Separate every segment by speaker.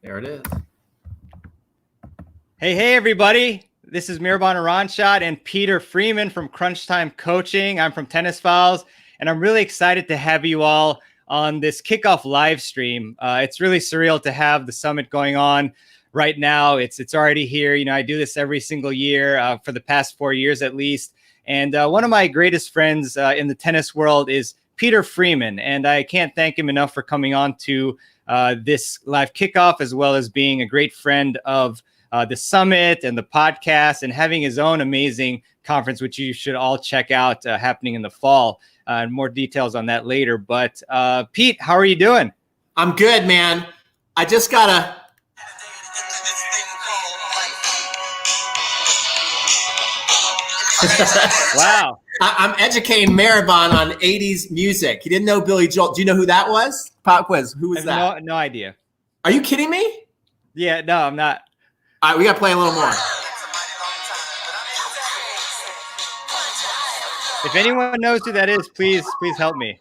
Speaker 1: There it is.
Speaker 2: Hey, everybody. This is Mehrban Iranshad and Peter Freeman from Crunch Time Coaching. I'm from Tennis Files, and I'm really excited to have you all on this kickoff live stream. It's really surreal to have the summit going on right now. It's already here. You know, I do this every single year for the past 4 years at least. And one of my greatest friends in the tennis world is Peter Freeman, and I can't thank him enough for coming on to this live kickoff, as well as being a great friend of the summit and the podcast, and having his own amazing conference, which you should all check out, happening in the fall. And more details on that later. But Pete, how are you doing?
Speaker 1: I'm good, man. I just gotta.
Speaker 2: Wow.
Speaker 1: I'm educating Mehrban on 80s music. He didn't know Billy Joel. Do you know who that was? Pop quiz. Who was that?
Speaker 2: No idea.
Speaker 1: Are you kidding me?
Speaker 2: Yeah, no, I'm not.
Speaker 1: All right, we got to play a little more.
Speaker 2: If anyone knows who that is, please help me.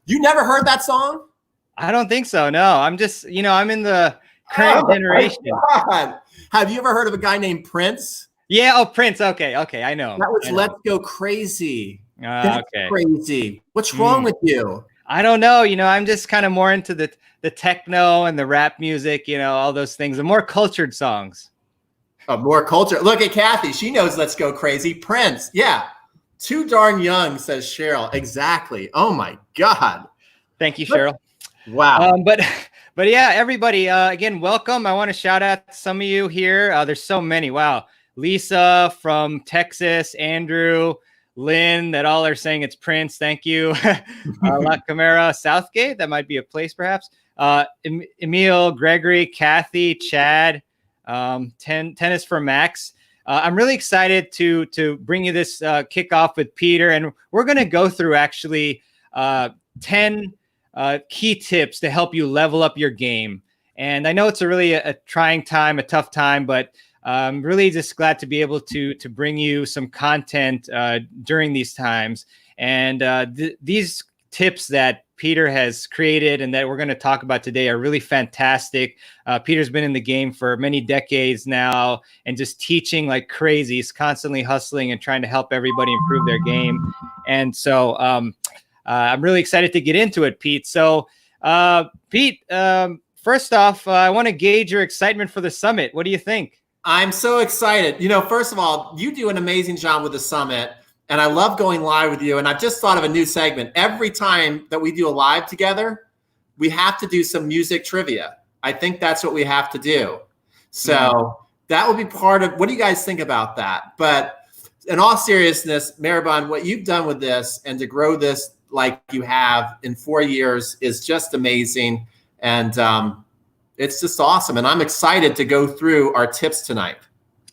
Speaker 1: You never heard that song?
Speaker 2: I don't think so. No, I'm just, I'm in the current generation.
Speaker 1: God. Have you ever heard of a guy named Prince?
Speaker 2: Yeah. Oh, Prince. Okay. I know.
Speaker 1: That was Let's Go Crazy. That's
Speaker 2: okay.
Speaker 1: Crazy. What's wrong with you?
Speaker 2: I don't know. I'm just kind of more into the techno and the rap music, all those things, the more cultured songs.
Speaker 1: Oh, more culture. Look at Kathy. She knows Let's Go Crazy. Prince. Yeah. Too darn young, says Cheryl. Exactly. Oh, my God.
Speaker 2: Thank you, Cheryl.
Speaker 1: Wow.
Speaker 2: But yeah, everybody, again, welcome. I want to shout out some of you here. There's so many. Wow. Lisa from Texas, Andrew, Lynn, that all are saying it's Prince. Thank you. La Camara, Southgate. That might be a place, perhaps. Emil, Gregory, Kathy, Chad, Tennis for Max. I'm really excited to bring you this kickoff with Peter, and we're going to go through actually 10 key tips to help you level up your game. And I know it's a trying time, a tough time, but I'm really just glad to be able to bring you some content during these times. And these tips that Peter has created and that we're going to talk about today are really fantastic. Peter's been in the game for many decades now and just teaching like crazy. He's constantly hustling and trying to help everybody improve their game. And so I'm really excited to get into it, Pete. So Pete, first off, I want to gauge your excitement for the summit. What do you think?
Speaker 1: I'm so excited. First of all, you do an amazing job with the summit. And I love going live with you. And I've just thought of a new segment. Every time that we do a live together, we have to do some music trivia. I think that's what we have to do. So that will be part of, what do you guys think about that? But in all seriousness, Mehrban, what you've done with this and to grow this like you have in 4 years is just amazing. And it's just awesome. And I'm excited to go through our tips tonight.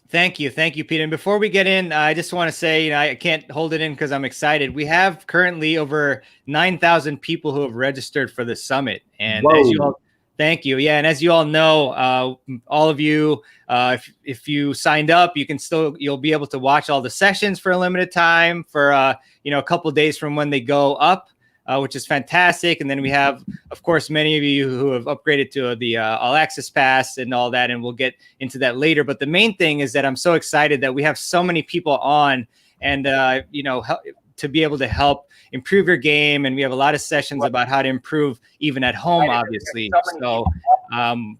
Speaker 2: Thank you, Pete. And before we get in, I just want to say, I can't hold it in because I'm excited. We have currently over 9,000 people who have registered for the summit. And as you all, thank you. Yeah, and as you all know, all of you, if you signed up, you'll be able to watch all the sessions for a limited time for a couple of days from when they go up. Which is fantastic. And then we have, of course, many of you who have upgraded to the All Access Pass and all that, and we'll get into that later. But the main thing is that I'm so excited that we have so many people on and, to be able to help improve your game. And we have a lot of sessions about how to improve even at home, obviously. So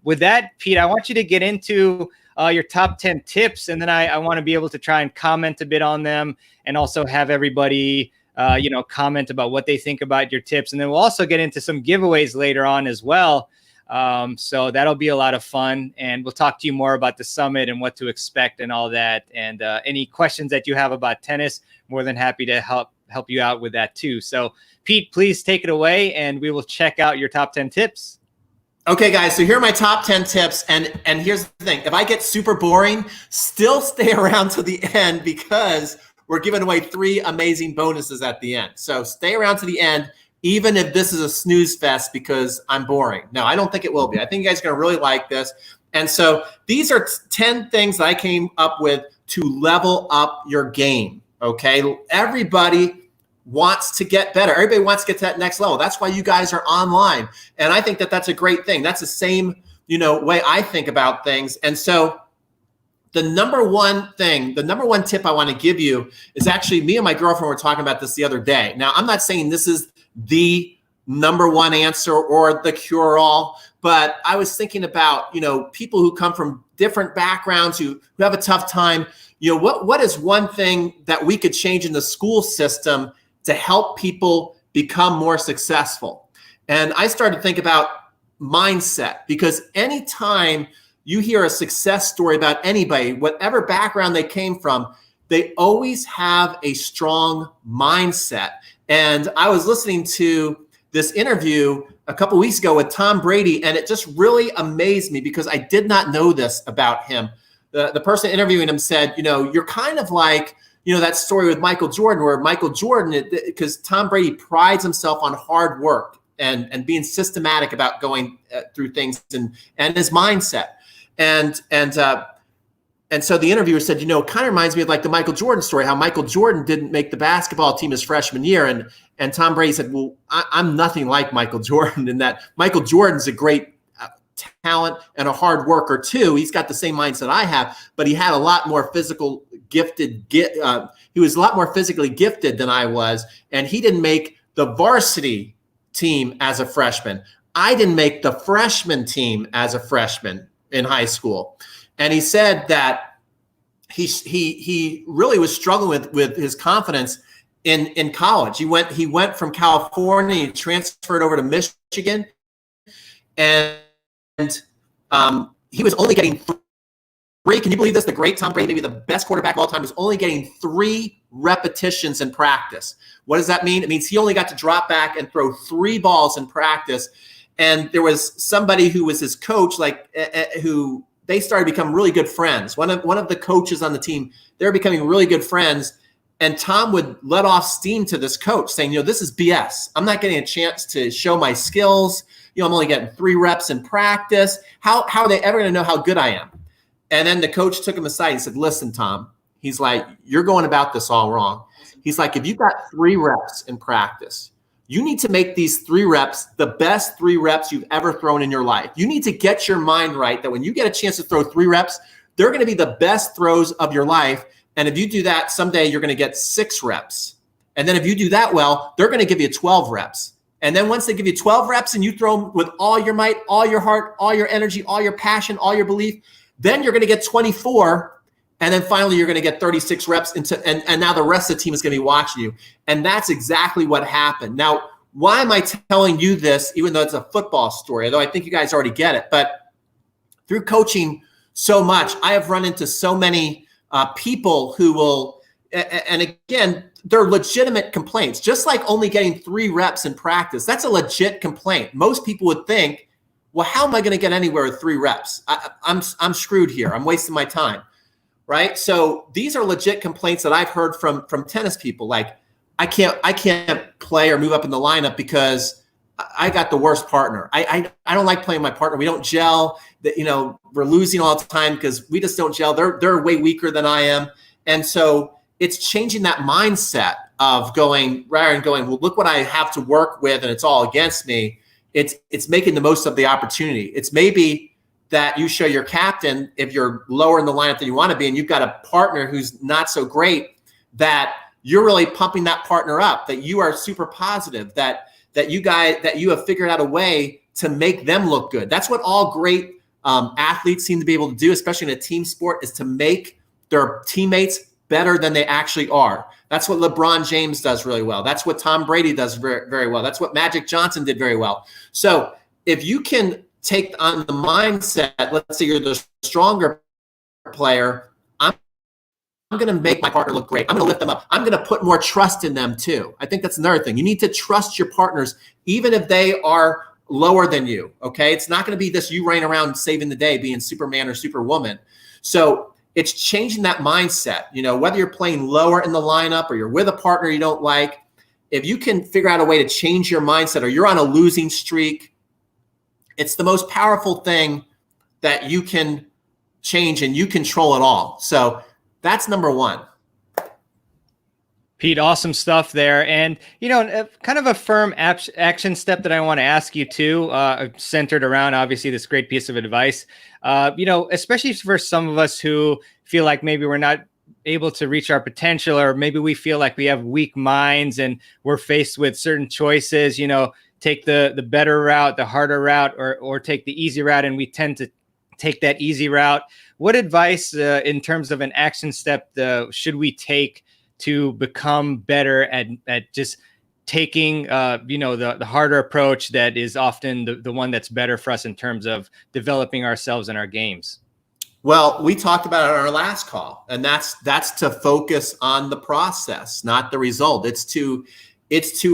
Speaker 2: with that, Pete, I want you to get into your top 10 tips. And then I want to be able to try and comment a bit on them and also have everybody comment about what they think about your tips. And then we'll also get into some giveaways later on as well. So that'll be a lot of fun. And we'll talk to you more about the summit and what to expect and all that. And any questions that you have about tennis, more than happy to help you out with that too. So Pete, please take it away and we will check out your top 10 tips.
Speaker 1: Okay, guys, so here are my top 10 tips. And here's the thing. If I get super boring, still stay around to the end because we're giving away 3 amazing bonuses at the end. So stay around to the end, even if this is a snooze fest because I'm boring. No, I don't think it will be. I think you guys are going to really like this. And so these are 10 things that I came up with to level up your game, okay? Everybody wants to get better. Everybody wants to get to that next level. That's why you guys are online. And I think that that's a great thing. That's the same, way I think about things. And so the number one tip I want to give you is actually, me and my girlfriend were talking about this the other day. Now, I'm not saying this is the number one answer or the cure-all, but I was thinking about, people who come from different backgrounds, who have a tough time. What is one thing that we could change in the school system to help people become more successful? And I started to think about mindset, because anytime you hear a success story about anybody, whatever background they came from, they always have a strong mindset. And I was listening to this interview a couple weeks ago with Tom Brady, and it just really amazed me because I did not know this about him. The person interviewing him said, you're kind of like, that story with Michael Jordan, where Michael Jordan, because Tom Brady prides himself on hard work and being systematic about going through things and his mindset. And so the interviewer said, it kind of reminds me of like the Michael Jordan story, how Michael Jordan didn't make the basketball team his freshman year. And Tom Brady said, well, I'm nothing like Michael Jordan, in that Michael Jordan's a great talent and a hard worker too. He's got the same mindset I have, but he had a lot more physical gifted. He was a lot more physically gifted than I was. And he didn't make the varsity team as a freshman. I didn't make the freshman team as a freshman in high school. And he said that he really was struggling with his confidence in college. He went from California, he transferred over to Michigan, and he was only getting three. Can you believe this? The great Tom Brady, maybe the best quarterback of all time, was only getting 3 repetitions in practice. What does that mean? It means he only got to drop back and throw 3 balls in practice. And there was somebody who was his coach, who they started to become really good friends. One of the coaches on the team, they're becoming really good friends. And Tom would let off steam to this coach, saying, this is BS. I'm not getting a chance to show my skills. I'm only getting 3 reps in practice. How are they ever going to know how good I am? And then the coach took him aside and said, listen, Tom, he's like, you're going about this all wrong. He's like, if you got 3 reps in practice, you need to make these 3 reps the best 3 reps you've ever thrown in your life. You need to get your mind right that when you get a chance to throw 3 reps, they're going to be the best throws of your life. And if you do that, someday you're going to get 6 reps. And then if you do that well, they're going to give you 12 reps. And then once they give you 12 reps and you throw them with all your might, all your heart, all your energy, all your passion, all your belief, then you're going to get 24. And then finally, you're going to get 36 reps and now the rest of the team is going to be watching you. And that's exactly what happened. Now, why am I telling you this, even though it's a football story, although I think you guys already get it? But through coaching so much, I have run into so many people who will, and again, they're legitimate complaints, just like only getting 3 reps in practice. That's a legit complaint. Most people would think, well, how am I going to get anywhere with 3 reps? I'm screwed here. I'm wasting my time. Right. So these are legit complaints that I've heard from tennis people. Like, I can't play or move up in the lineup because I got the worst partner. I don't like playing my partner. We don't gel. We're losing all the time because we just don't gel. They're way weaker than I am. And so it's changing that mindset of going, rather than going, well, look what I have to work with and it's all against me. It's making the most of the opportunity. It's maybe that you show your captain, if you're lower in the lineup than you want to be, and you've got a partner who's not so great, that you're really pumping that partner up, that you are super positive, that you have figured out a way to make them look good. That's what all great athletes seem to be able to do, especially in a team sport, is to make their teammates better than they actually are. That's what LeBron James does really well. That's what Tom Brady does very, very well. That's what Magic Johnson did very well. So if you can take on the mindset, let's say you're the stronger player, I'm going to make my partner look great. I'm going to lift them up. I'm going to put more trust in them too. I think that's another thing. You need to trust your partners, even if they are lower than you. Okay. It's not going to be this, you running around saving the day, being Superman or Superwoman. So it's changing that mindset, whether you're playing lower in the lineup or you're with a partner you don't like, if you can figure out a way to change your mindset, or you're on a losing streak, it's the most powerful thing that you can change, and you control it all. So that's number one.
Speaker 2: Pete, awesome stuff there. And, kind of a firm action step that I want to ask you too, centered around obviously this great piece of advice, especially for some of us who feel like maybe we're not able to reach our potential, or maybe we feel like we have weak minds and we're faced with certain choices, take the better route, the harder route, or take the easy route. And we tend to take that easy route. What advice in terms of an action step should we take to become better at just taking, the harder approach that is often the one that's better for us in terms of developing ourselves and our games?
Speaker 1: Well, we talked about it on our last call, and that's to focus on the process, not the result. It's to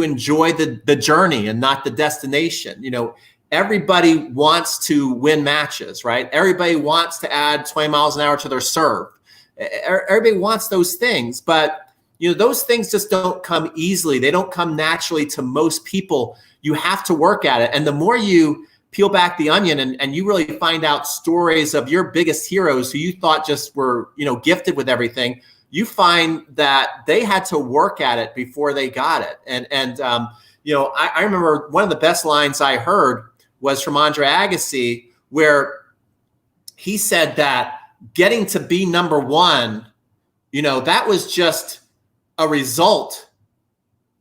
Speaker 1: enjoy the journey and not the destination. Everybody wants to win matches, right? Everybody wants to add 20 miles an hour to their serve. Everybody wants those things, but those things just don't come easily. They don't come naturally to most people. You have to work at it. And the more you peel back the onion and you really find out stories of your biggest heroes who you thought just were, gifted with everything, you find that they had to work at it before they got it. I remember one of the best lines I heard was from Andre Agassi, where he said that getting to be number one, that was just a result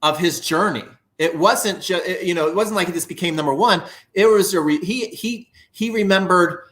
Speaker 1: of his journey. It wasn't just, it wasn't like he just became number one. It was he remembered,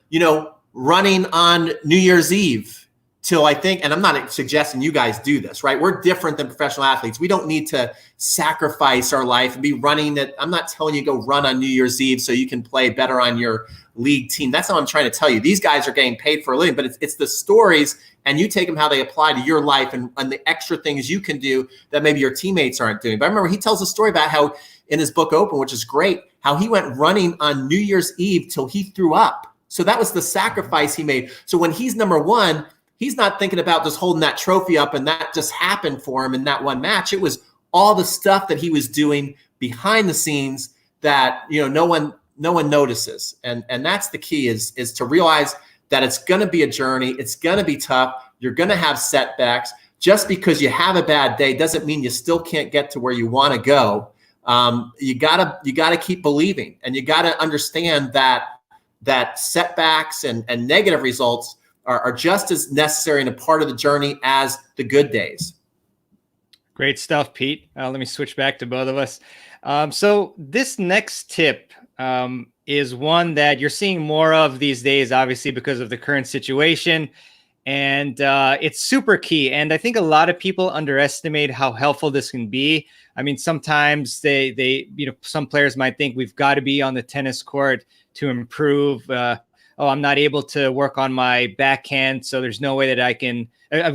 Speaker 1: running on New Year's Eve till, I think, and I'm not suggesting you guys do this, right? We're different than professional athletes. We don't need to sacrifice our life and be running it. I'm not telling you go run on New Year's Eve so you can play better on your league team. That's not what I'm trying to tell you. These guys are getting paid for a living, but it's the stories, and you take them how they apply to your life and the extra things you can do that maybe your teammates aren't doing. But I remember he tells a story about how in his book Open, which is great, how he went running on New Year's Eve till he threw up. So that was the sacrifice he made. So when he's number one, he's not thinking about just holding that trophy up and that just happened for him in that one match. It was all the stuff that he was doing behind the scenes that, no one notices. And that's the key is to realize that it's going to be a journey. It's going to be tough. You're going to have setbacks. Just because you have a bad day doesn't mean you still can't get to where you want to go. You gotta keep believing, and you gotta understand that setbacks and negative results are just as necessary and a part of the journey as the good days.
Speaker 2: Great stuff, Pete. Let me switch back to both of us. So this next tip is one that you're seeing more of these days, obviously, because of the current situation. And it's super key. And I think a lot of people underestimate how helpful this can be. I mean, sometimes some players might think we've got to be on the tennis court to improve. I'm not able to work on my backhand, so there's no way that I can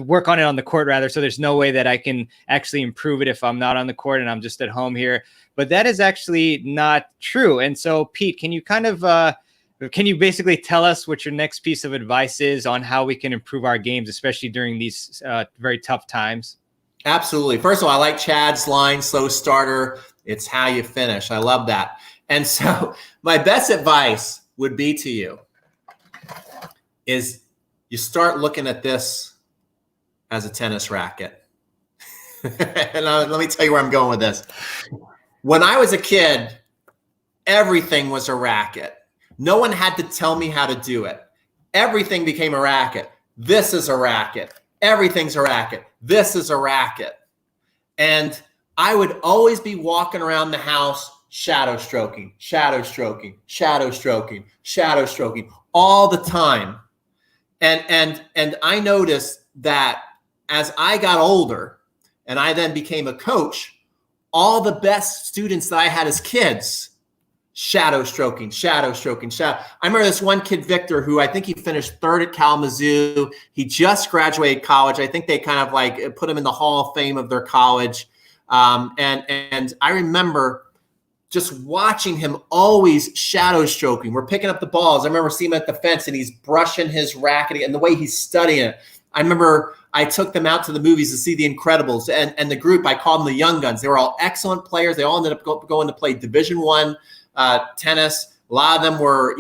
Speaker 2: work on it on the court, rather. So there's no way that I can actually improve it if I'm not on the court and I'm just at home here. But that is actually not true. And so, Pete, can you basically tell us what your next piece of advice is on how we can improve our games, especially during these very tough times?
Speaker 1: Absolutely. First of all, I like Chad's line, slow starter. It's how you finish. I love that. And so my best advice would be to you is you start looking at this as a tennis racket. And let me tell you where I'm going with this. When I was a kid, everything was a racket. No one had to tell me how to do it. Everything became a racket. This is a racket. Everything's a racket. This is a racket. And I would always be walking around the house shadow stroking, shadow stroking, shadow stroking, shadow stroking all the time. And I noticed that as I got older and I then became a coach, all the best students that I had as kids, shadow stroking, shadow stroking, shadow. I remember this one kid, Victor, who I think he finished third at Kalamazoo. He just graduated college. I think they kind of like put him in the Hall of Fame of their college. And I remember just watching him always shadow stroking. We're picking up the balls. I remember seeing him at the fence and he's brushing his racket and the way he's studying it. I remember I took them out to the movies to see The Incredibles, and the group, I called them the Young Guns. They were all excellent players. They all ended up going to play Division I tennis. A lot of them were,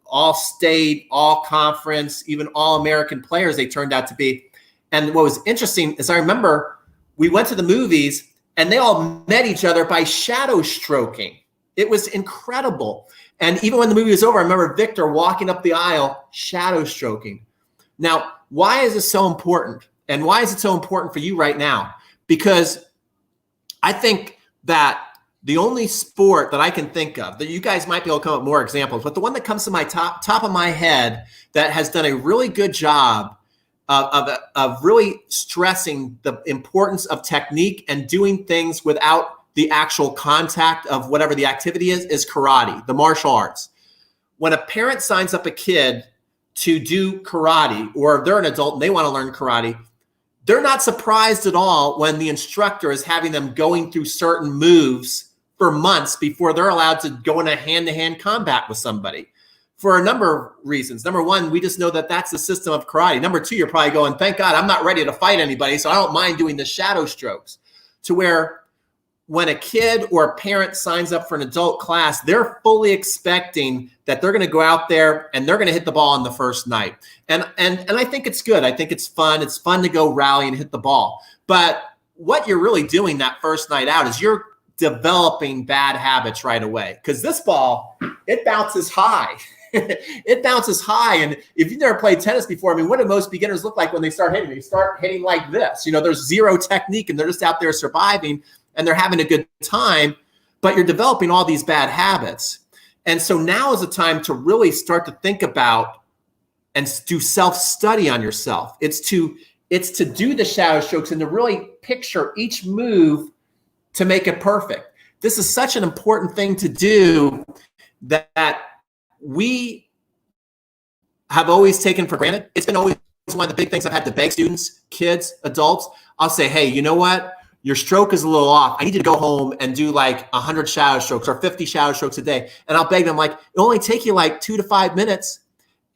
Speaker 1: all state, all conference, even all American players they turned out to be. And what was interesting is I remember we went to the movies and they all met each other by shadow stroking. It was incredible. And even when the movie was over, I remember Victor walking up the aisle, shadow stroking. Now, why is this so important? And why is it so important for you right now? Because I think that the only sport that I can think of, that you guys might be able to come up with more examples, but the one that comes to my top of my head that has done a really good job of really stressing the importance of technique and doing things without the actual contact of whatever the activity is karate, the martial arts. When a parent signs up a kid to do karate, or they're an adult and they want to learn karate, they're not surprised at all when the instructor is having them going through certain moves for months before they're allowed to go in a hand-to-hand combat with somebody, for a number of reasons. Number one, we just know that that's the system of karate. Number two, you're probably going, thank God I'm not ready to fight anybody, so I don't mind doing the shadow strokes. To where when a kid or a parent signs up for an adult class, they're fully expecting that they're going to go out there and they're going to hit the ball on the first night. And I think it's good. I think it's fun. It's fun to go rally and hit the ball. But what you're really doing that first night out is you're developing bad habits right away, because this ball, it bounces high. It bounces high. And if you've never played tennis before, I mean, what do most beginners look like when they start hitting? They start hitting like this. You know, there's zero technique and they're just out there surviving and they're having a good time, but you're developing all these bad habits. And so now is the time to really start to think about and do self-study on yourself. It's to do the shadow strokes and to really picture each move to make it perfect. This is such an important thing to do that we have always taken for granted. It's been always one of the big things I've had to beg students, kids, adults. I'll say, hey, you know what? Your stroke is a little off. I need you to go home and do like 100 shadow strokes or 50 shadow strokes a day. And I'll beg them, like, it'll only take you like 2 to 5 minutes.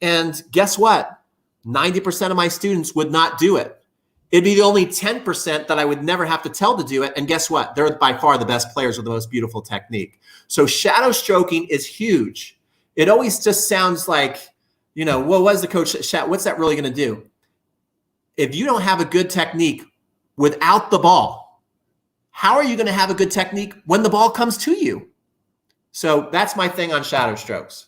Speaker 1: And guess what? 90% of my students would not do it. It'd be the only 10% that I would never have to tell to do it. And guess what? They're by far the best players with the most beautiful technique. So shadow stroking is huge. It always just sounds like, you know, well, what is the coach? What's that really going to do? If you don't have a good technique without the ball, how are you going to have a good technique when the ball comes to you? So that's my thing on shadow strokes.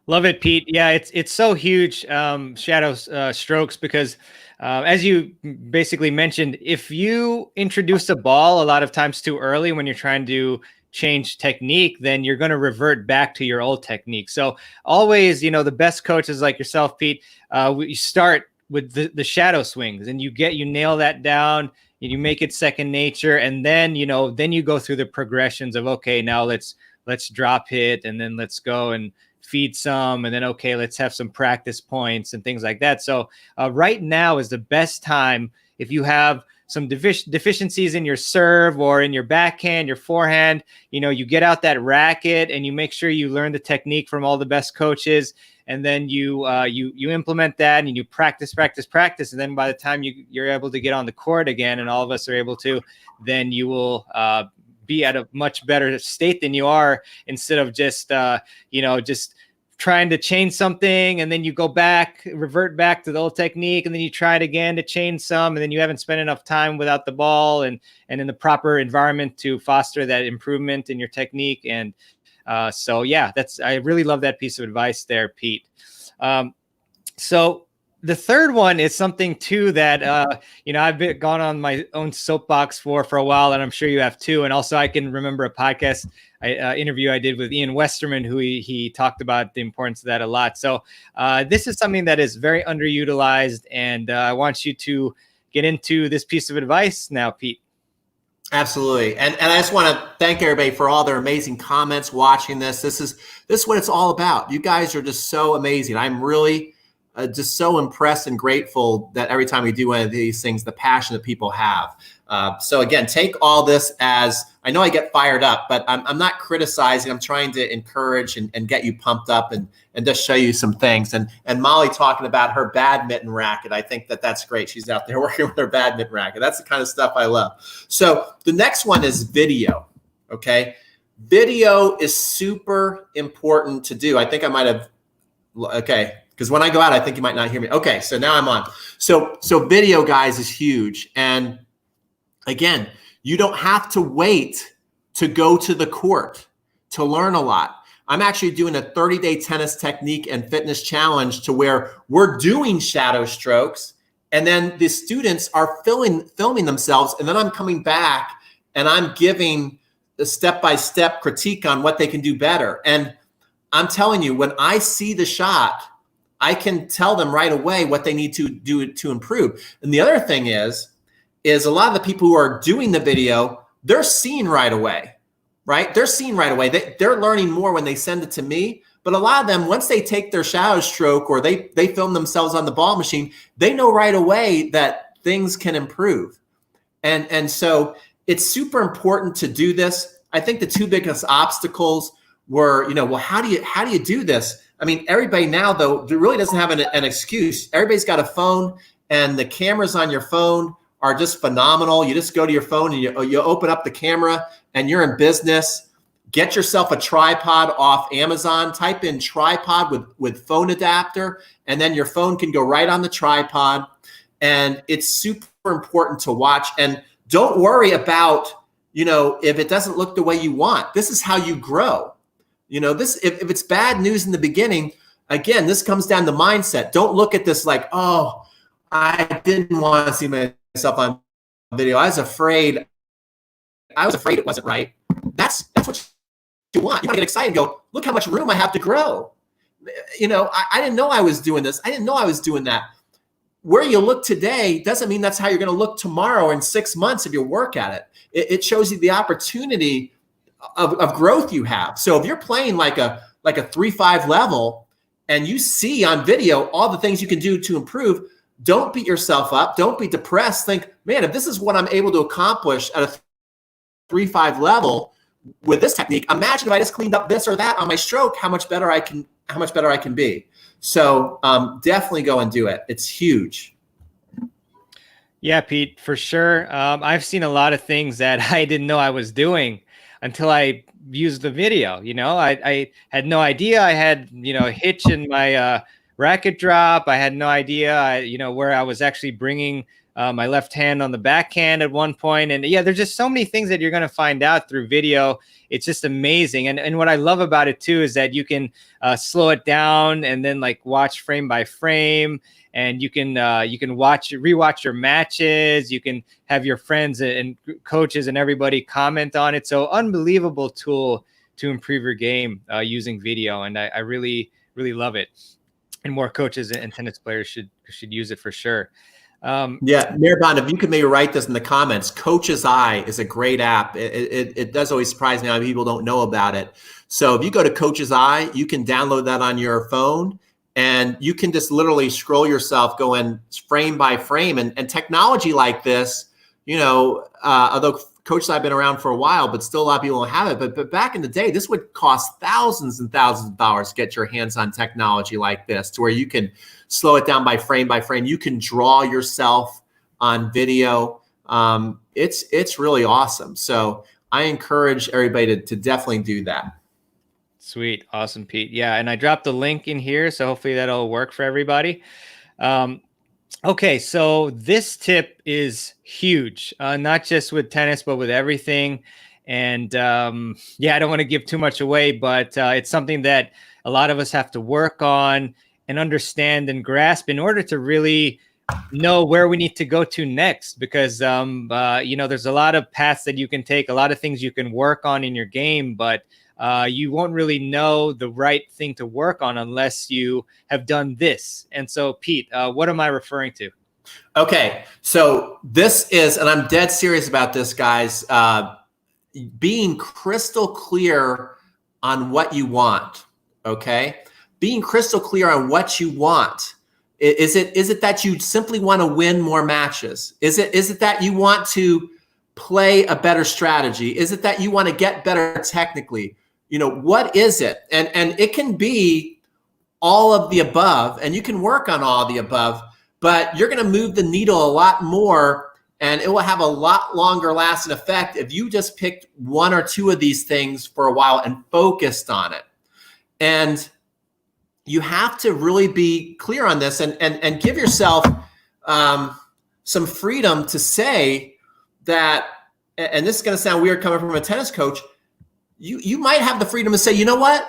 Speaker 2: Love it, Pete. Yeah, it's so huge, shadow strokes, because as you basically mentioned, if you introduce a ball a lot of times too early when you're trying to change technique, then you're going to revert back to your old technique. So always, you know, the best coaches like yourself, Pete, you start with the shadow swings and you nail that down and you make it second nature. And then, you know, then you go through the progressions of, okay, now let's drop hit, and then let's go and feed some, and then, okay, let's have some practice points and things like that. So right now is the best time. If you have some deficiencies in your serve or in your backhand, your forehand, you know, you get out that racket and you make sure you learn the technique from all the best coaches. And then you implement that and you practice. And then by the time you're able to get on the court again, and all of us are able to, then you will be at a much better state than you are, instead of just trying to change something and then you revert back to the old technique, and then you try it again to change some, and then you haven't spent enough time without the ball and in the proper environment to foster that improvement in your technique. And so yeah, I really love that piece of advice there, Pete. So the third one is something too that I've gone on my own soapbox for a while, and I'm sure you have too. And also, I can remember a podcast interview I did with Ian Westerman, who he talked about the importance of that a lot. So this is something that is very underutilized, and I want you to get into this piece of advice now, Pete.
Speaker 1: Absolutely. And I just want to thank everybody for all their amazing comments watching this. This is what it's all about. You guys are just so amazing. I'm really just so impressed and grateful that every time we do one of these things, the passion that people have. So again, take all this as, I know I get fired up, but I'm not criticizing. I'm trying to encourage and get you pumped up and just show you some things. And Molly talking about her badminton racket. I think that's great. She's out there working with her badminton racket. That's the kind of stuff I love. So the next one is video. Okay. Video is super important to do. I think I might have, okay. Because when I go out, I think you might not hear me. Okay, so now I'm on. So video, guys, is huge. And Again, you don't have to wait to go to the court to learn a lot. I'm actually doing a 30-day tennis technique and fitness challenge to where we're doing shadow strokes, and then the students are filming themselves, and then I'm coming back and I'm giving the step-by-step critique on what they can do better. And I'm telling you, when I see the shot, I can tell them right away what they need to do to improve. And the other thing is a lot of the people who are doing the video, they're seeing right away, right? They're seeing right away. They're learning more when they send it to me. But a lot of them, once they take their shadow stroke or they film themselves on the ball machine, they know right away that things can improve. And so it's super important to do this. I think the two biggest obstacles were, well, how do you do this? I mean, everybody now, though, really doesn't have an excuse. Everybody's got a phone, and the cameras on your phone are just phenomenal. You just go to your phone and you open up the camera and you're in business. Get yourself a tripod off Amazon, type in tripod with phone adapter, and then your phone can go right on the tripod. And it's super important to watch. And don't worry about, if it doesn't look the way you want. This is how you grow. If it's bad news in the beginning, again, this comes down to mindset. Don't look at this like, oh, I didn't want to see myself on video. I was afraid it wasn't right. That's what you want. You want to get excited and go, look how much room I have to grow. I didn't know I was doing this. I didn't know I was doing that. Where you look today doesn't mean that's how you're going to look tomorrow or in 6 months if you work at it. It shows you the opportunity of growth you have. So if you're playing like a 3-5 level and you see on video all the things you can do to improve, don't beat yourself up. Don't be depressed. Think, man, if this is what I'm able to accomplish at a 3-5 level with this technique, imagine if I just cleaned up this or that on my stroke, how much better I can be. So definitely go and do it. It's huge.
Speaker 2: Yeah, Pete, for sure. I've seen a lot of things that I didn't know I was doing until I used the video. I had no idea I had, a hitch in my racket drop. I had no idea, where I was actually bringing my left hand on the backhand at one point. And yeah, there's just so many things that you're going to find out through video. It's just amazing. And what I love about it too is that you can slow it down and then like watch frame by frame. And you can rewatch your matches. You can have your friends and coaches and everybody comment on it. So unbelievable tool to improve your game using video. And I really, really love it. And more coaches and tennis players should use it for sure.
Speaker 1: Yeah, Mehrban, if you could maybe write this in the comments, Coach's Eye is a great app. It does always surprise me how people don't know about it. So if you go to Coach's Eye, you can download that on your phone. And you can just literally scroll yourself going frame by frame. And technology like this, although Coach's Eye have been around for a while, but still a lot of people don't have it. But back in the day, this would cost thousands and thousands of dollars to get your hands on technology like this, to where you can slow it down by frame by frame. You can draw yourself on video. It's really awesome. So I encourage everybody to definitely do that.
Speaker 2: Sweet. Awesome, Pete. Yeah. And I dropped the link in here, so hopefully that'll work for everybody. Okay. So this tip is huge, not just with tennis, but with everything. And yeah, I don't want to give too much away, but it's something that a lot of us have to work on and understand and grasp in order to really know where we need to go to next. Because, there's a lot of paths that you can take, a lot of things you can work on in your game, but you won't really know the right thing to work on unless you have done this. And so, Pete, what am I referring to?
Speaker 1: Okay, so this is, and I'm dead serious about this, guys, being crystal clear on what you want, okay? Being crystal clear on what you want. Is it that you simply want to win more matches? Is it that you want to play a better strategy? Is it that you want to get better technically? What is it? And it can be all of the above, and you can work on all of the above, but you're going to move the needle a lot more, and it will have a lot longer lasting effect if you just picked one or two of these things for a while and focused on it. And you have to really be clear on this and give yourself some freedom to say, that, and this is going to sound weird coming from a tennis coach, you might have the freedom to say, you know what?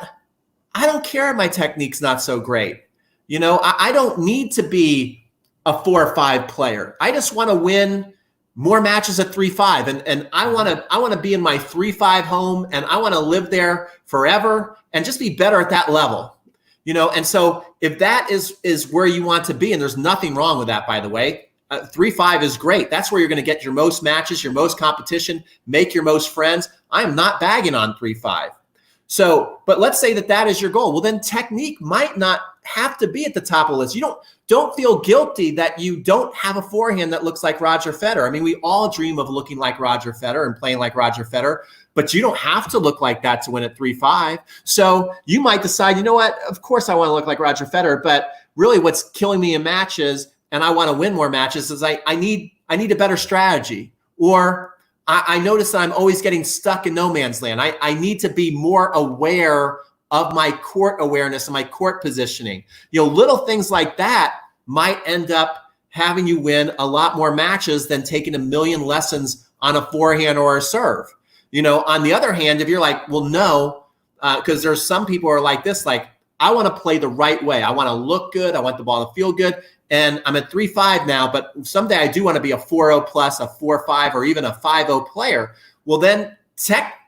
Speaker 1: I don't care if my technique's not so great. You know, I don't need to be a 4 or 5 player. I just want to win more matches at 3-5. And I want to be in my 3-5 home, and I want to live there forever and just be better at that level. You know, and so if that is where you want to be, and there's nothing wrong with that, by the way, 3-5 is great. That's where you're going to get your most matches, your most competition, make your most friends. I'm not bagging on 3-5. So, but let's say that is your goal. Well, then technique might not have to be at the top of the list. You don't feel guilty that you don't have a forehand that looks like Roger Federer. I mean, we all dream of looking like Roger Federer and playing like Roger Federer, but you don't have to look like that to win at 3-5. So you might decide, you know what, of course I want to look like Roger Federer, but really what's killing me in matches, and I want to win more matches, is I need a better strategy. Or I notice that I'm always getting stuck in no man's land. I need to be more aware of my court awareness and my court positioning. You know, little things like that might end up having you win a lot more matches than taking a million lessons on a forehand or a serve. You know, on the other hand, if you're like, well, no, because there's some people who are like this, like, I want to play the right way. I want to look good. I want the ball to feel good. And I'm at 3-5 now, but someday I do want to be a 4-0 plus, a 4-5, or even a 5-0 player. Well, then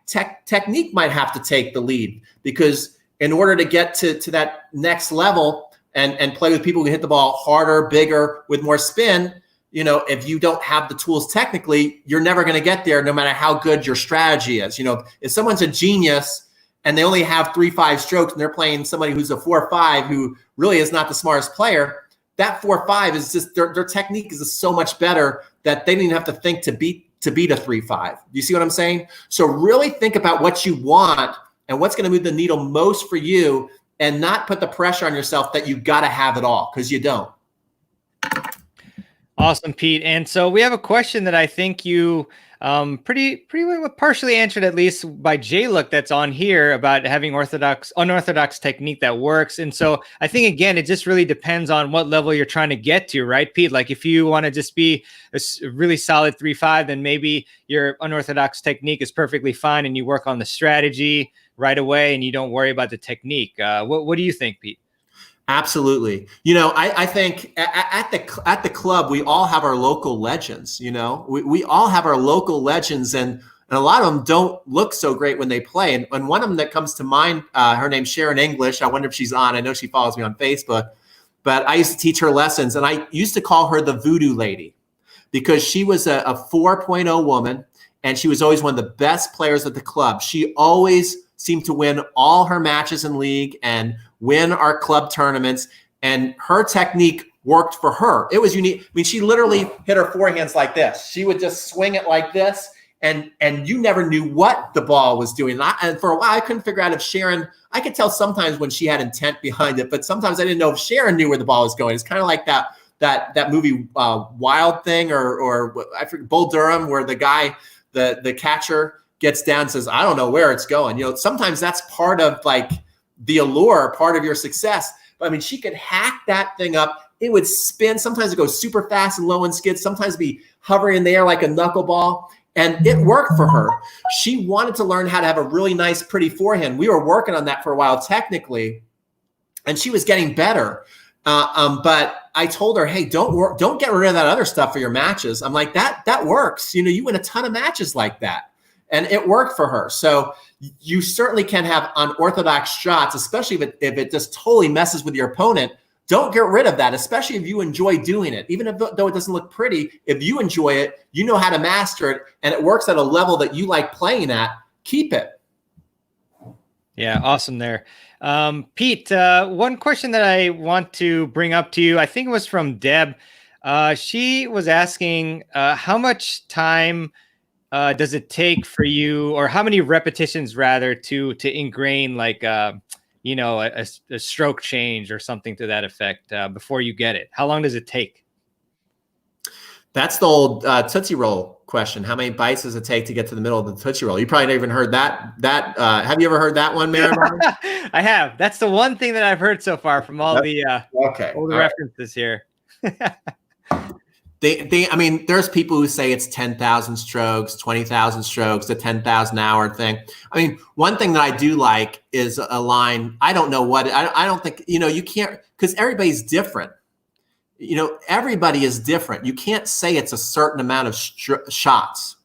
Speaker 1: technique might have to take the lead, because in order to get to that next level and play with people who hit the ball harder, bigger, with more spin, you know, if you don't have the tools technically, you're never going to get there no matter how good your strategy is. You know, if someone's a genius and they only have 3-5 strokes and they're playing somebody who's a 4-5 who really is not the smartest player, that 4-5 is just their technique is just so much better that they didn't even have to think to beat a 3-5. You see what I'm saying? So really think about what you want and what's going to move the needle most for you, and not put the pressure on yourself that you got to have it all, because you don't.
Speaker 2: Awesome, Pete. And so we have a question that I think you pretty well partially answered, at least by J-Look, that's on here, about having unorthodox technique that works. And so I think, again, it just really depends on what level you're trying to get to, right, Pete? Like if you want to just be a really solid 3-5, then maybe your unorthodox technique is perfectly fine and you work on the strategy right away and you don't worry about the technique. What do you think, Pete?
Speaker 1: Absolutely. You know, I think at the club, we all have our local legends. You know, we all have our local legends, and a lot of them don't look so great when they play. And one of them that comes to mind, her name's Sharon English. I wonder if she's on. I know she follows me on Facebook, but I used to teach her lessons, and I used to call her the voodoo lady, because she was a 4.0 woman, and she was always one of the best players at the club. She always seemed to win all her matches in league and win our club tournaments, and her technique worked for her. It was unique. I mean, she literally hit her forehands like this. She would just swing it like this, and you never knew what the ball was doing. And for a while, I couldn't figure out if Sharon, I could tell sometimes when she had intent behind it, but sometimes I didn't know if Sharon knew where the ball was going. It's kind of like that movie Wild Thing, or I forget, Bull Durham, where the guy, the catcher, gets down and says, I don't know where it's going. You know, sometimes that's part of like the allure, part of your success. But I mean, she could hack that thing up. It would spin. Sometimes it goes super fast and low and skids. Sometimes be hovering in the air like a knuckleball. And it worked for her. She wanted to learn how to have a really nice, pretty forehand. We were working on that for a while technically, and she was getting better. But I told her, hey, don't get rid of that other stuff for your matches. I'm like, that works. You know, you win a ton of matches like that. And it worked for her. So you certainly can have unorthodox shots, especially if it just totally messes with your opponent. Don't get rid of that, especially if you enjoy doing it. Even though it doesn't look pretty, if you enjoy it, you know how to master it, and it works at a level that you like playing at, keep it.
Speaker 2: Yeah, awesome there. Pete, one question that I want to bring up to you, I think it was from Deb. She was asking how much time does it take for you, or how many repetitions rather, to ingrain like you know, a stroke change or something to that effect before you get it? How long does it take?
Speaker 1: That's the old Tootsie Roll question. How many bites does it take to get to the middle of the Tootsie Roll? You probably never even heard that. Have you ever heard that one, Mehrban?
Speaker 2: I have. That's the one thing that I've heard so far from all the
Speaker 1: okay,
Speaker 2: all the references here.
Speaker 1: I mean, there's people who say it's 10,000 strokes, 20,000 strokes, the 10,000 hour thing. I mean, one thing that I do like is a line. I don't know what, I don't think, you can't, because everybody's different. Everybody is different. You can't say it's a certain amount of shots.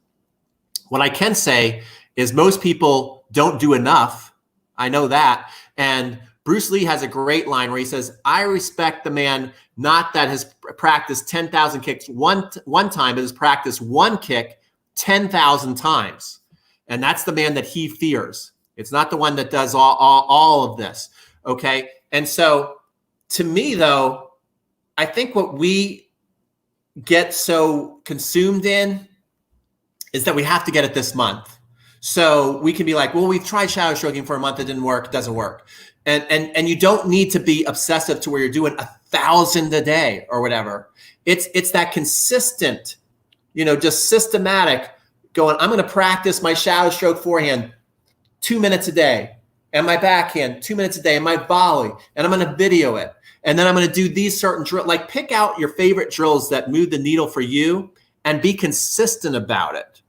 Speaker 1: What I can say is most people don't do enough. I know that. And Bruce Lee has a great line where he says, I respect the man not that has practiced 10,000 kicks one time, but has practiced one kick 10,000 times. And that's the man that he fears. It's not the one that does all of this. Okay. And so to me, though, I think what we get so consumed in is that we have to get it this month. So we can be like, well, we've tried shadow stroking for a month. It didn't work. It doesn't work. And you don't need to be obsessive to where you're doing 1,000 a day or whatever. It's that consistent, just systematic going, I'm going to practice my shadow stroke forehand 2 minutes a day and my backhand 2 minutes a day and my volley, and I'm going to video it. And then I'm going to do these certain drills, like pick out your favorite drills that move the needle for you and be consistent about it.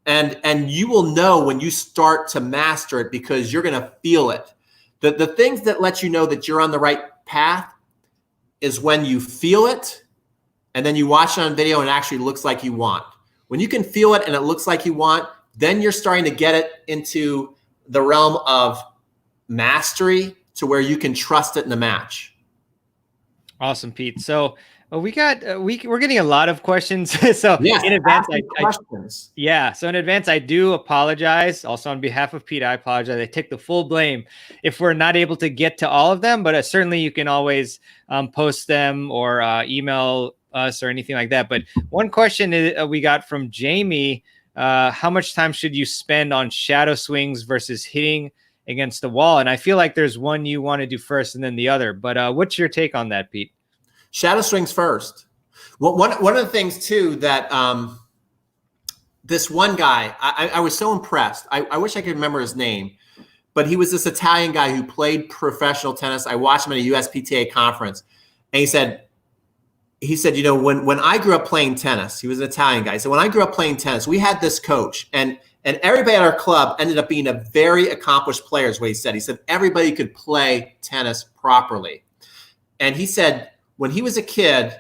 Speaker 1: And you will know when you start to master it because you're going to feel it. The things that let you know that you're on the right path is when you feel it and then you watch it on video and it actually looks like you want. When you can feel it and it looks like you want, then you're starting to get it into the realm of mastery to where you can trust it in the match.
Speaker 2: Awesome, Pete. So we're getting a lot of questions. So
Speaker 1: yes,
Speaker 2: in advance, So in advance, I do apologize. Also on behalf of Pete, I apologize. I take the full blame if we're not able to get to all of them, but certainly you can always post them or email us or anything like that. But one question we got from Jamie, how much time should you spend on shadow swings versus hitting against the wall? And I feel like there's one you want to do first and then the other, but what's your take on that, Pete?
Speaker 1: Shadow swings first. Well, one of the things too that this one guy, I was so impressed. I wish I could remember his name, but he was this Italian guy who played professional tennis. I watched him at a USPTA conference, and he said, when I grew up playing tennis, he was an Italian guy. So when I grew up playing tennis, we had this coach, and everybody at our club ended up being a very accomplished player, is what he said. He said everybody could play tennis properly. And he said, when he was a kid,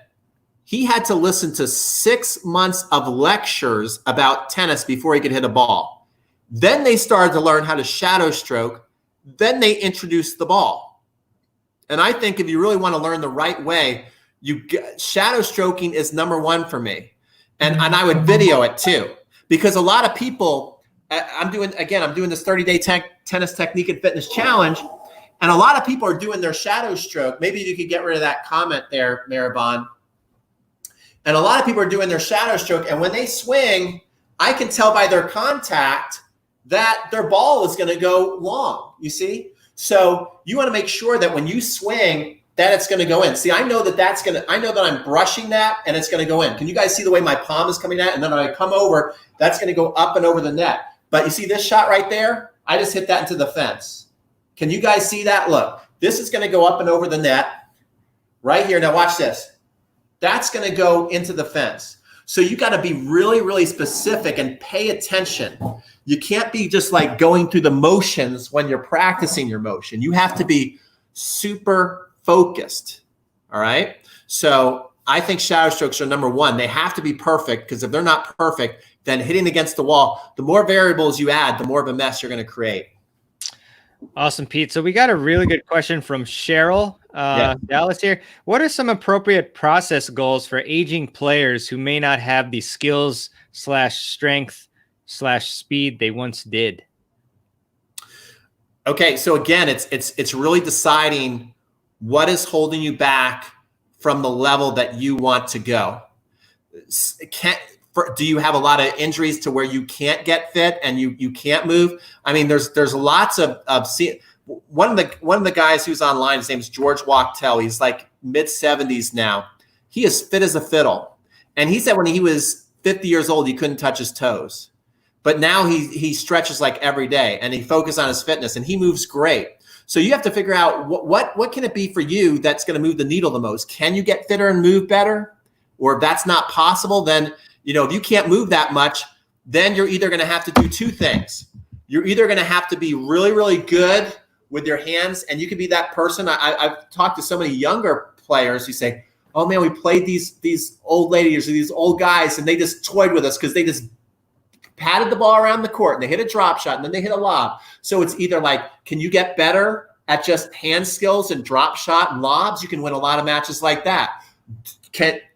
Speaker 1: he had to listen to 6 months of lectures about tennis before he could hit a ball. Then they started to learn how to shadow stroke. Then they introduced the ball. And I think if you really want to learn the right way, shadow stroking is number one for me. And I would video it too, because a lot of people, I'm doing this 30-day tennis technique and fitness challenge. And a lot of people are doing their shadow stroke. Maybe you could get rid of that comment there, Mehrban. And a lot of people are doing their shadow stroke. And when they swing, I can tell by their contact that their ball is going to go long, you see? So you want to make sure that when you swing, that it's going to go in. See, I know that I'm brushing that and it's going to go in. Can you guys see the way my palm is coming at? And then when I come over, that's going to go up and over the net. But you see this shot right there? I just hit that into the fence. Can you guys see that? Look, this is going to go up and over the net right here. Now watch this. That's going to go into the fence. So you got to be really, really specific and pay attention. You can't be just like going through the motions when you're practicing your motion. You have to be super focused. All right. So I think shadow strokes are number one. They have to be perfect, because if they're not perfect, then hitting against the wall, the more variables you add, the more of a mess you're going to create.
Speaker 2: Awesome, Pete. So we got a really good question from Cheryl Dallas here. What are some appropriate process goals for aging players who may not have the skills / strength / speed they once did?
Speaker 1: Okay, so again, it's really deciding what is holding you back from the level that you want to go. Do you have a lot of injuries to where you can't get fit and you can't move? I mean, there's lots of one of the guys who's online, his name is George Wachtel. He's like mid-70s now. He is fit as a fiddle. And he said when he was 50 years old, he couldn't touch his toes. But now he stretches like every day and he focuses on his fitness and he moves great. So you have to figure out what can it be for you that's going to move the needle the most? Can you get fitter and move better? or if that's not possible, then, you know, if you can't move that much, then you're either going to have to do two things. You're either going to have to be really, really good with your hands, and you could be that person. I've talked to so many younger players who say, oh man, we played these old ladies or these old guys, and they just toyed with us because they just patted the ball around the court and they hit a drop shot and then they hit a lob. So it's either like, can you get better at just hand skills and drop shot and lobs? You can win a lot of matches like that.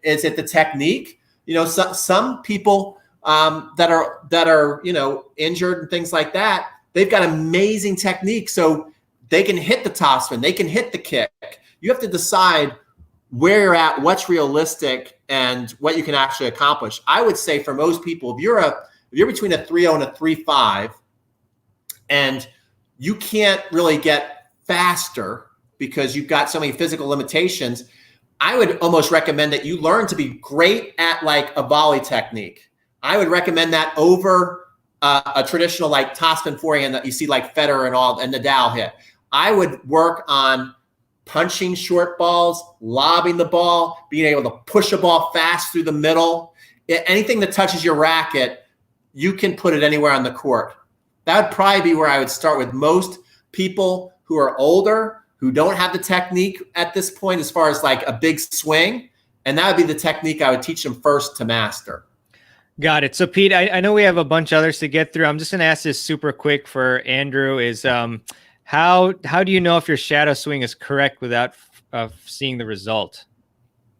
Speaker 1: Is it the technique? You know, some people that are, you know, injured and things like that, they've got amazing technique. So they can hit the topspin, they can hit the kick. You have to decide where you're at, what's realistic, and what you can actually accomplish. I would say for most people, if you're between a 3.0 and a 3.5, and you can't really get faster because you've got so many physical limitations, I would almost recommend that you learn to be great at like a volley technique. I would recommend that over a traditional like topspin forehand that you see like Federer and Nadal hit. I would work on punching short balls, lobbing the ball, being able to push a ball fast through the middle. Anything that touches your racket, you can put it anywhere on the court. That would probably be where I would start with most people who are older, who don't have the technique at this point as far as like a big swing. And that would be the technique I would teach them first to master.
Speaker 2: Got it. So Pete, I know we have a bunch of others to get through. I'm just going to ask this super quick for Andrew is how do you know if your shadow swing is correct without seeing the result?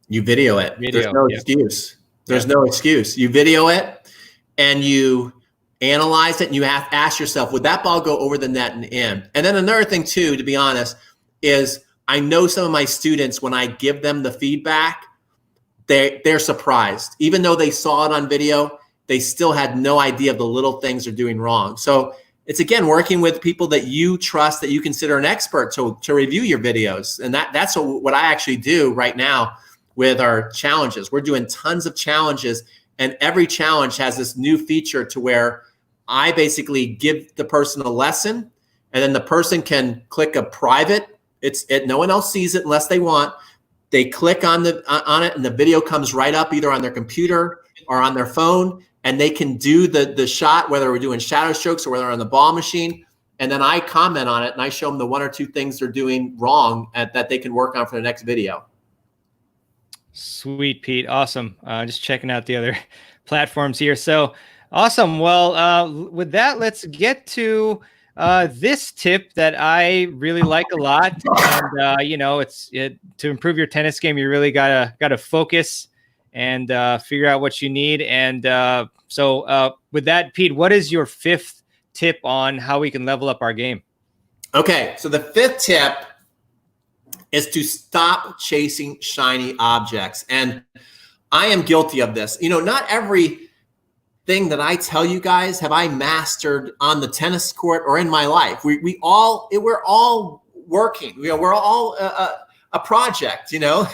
Speaker 1: You video it. There's no excuse. There's no excuse. You video it and you analyze it and you have to ask yourself, would that ball go over the net and in? And then another thing too, to be honest, is I know some of my students, when I give them the feedback, they're surprised. Even though they saw it on video, they still had no idea of the little things they're doing wrong. So it's, again, working with people that you trust, that you consider an expert to review your videos. And that's what I actually do right now with our challenges. We're doing tons of challenges, and every challenge has this new feature to where I basically give the person a lesson, and then the person can click a private. No one else sees it unless they want. They click on it, and the video comes right up either on their computer or on their phone, and they can do the shot, whether we're doing shadow strokes or whether we're on the ball machine. And then I comment on it, and I show them the one or two things they're doing wrong that they can work on for the next video.
Speaker 2: Sweet, Pete. Awesome. Just checking out the other platforms here. So awesome. Well, with that, let's get to this tip that I really like a lot. And, you know, to improve your tennis game, you really gotta focus and figure out what you need. And so with that, Pete, what is your 5th tip on how we can level up our game? Okay.
Speaker 1: So the 5th tip is to stop chasing shiny objects. And I am guilty of this. You know, not every thing that I tell you guys have I mastered on the tennis court or in my life. We're all working. You know, we're all a project. You know,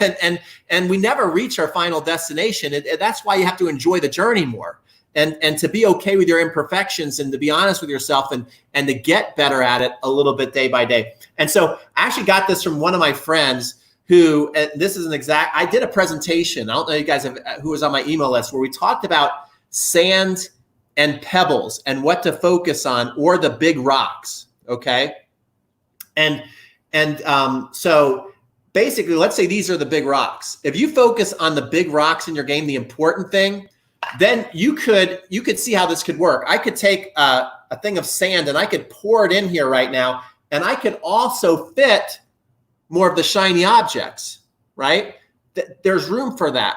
Speaker 1: and we never reach our final destination. That's why you have to enjoy the journey more, and to be okay with your imperfections, and to be honest with yourself, and to get better at it a little bit day by day. And so I actually got this from one of my friends who, and this is I did a presentation. I don't know you guys who was on my email list, where we talked about sand and pebbles and what to focus on, or the big rocks. Okay. And so basically, let's say these are the big rocks. If you focus on the big rocks in your game, the important thing, then you could see how this could work. I could take a thing of sand and I could pour it in here right now, and I could also fit more of the shiny objects, right? There's room for that.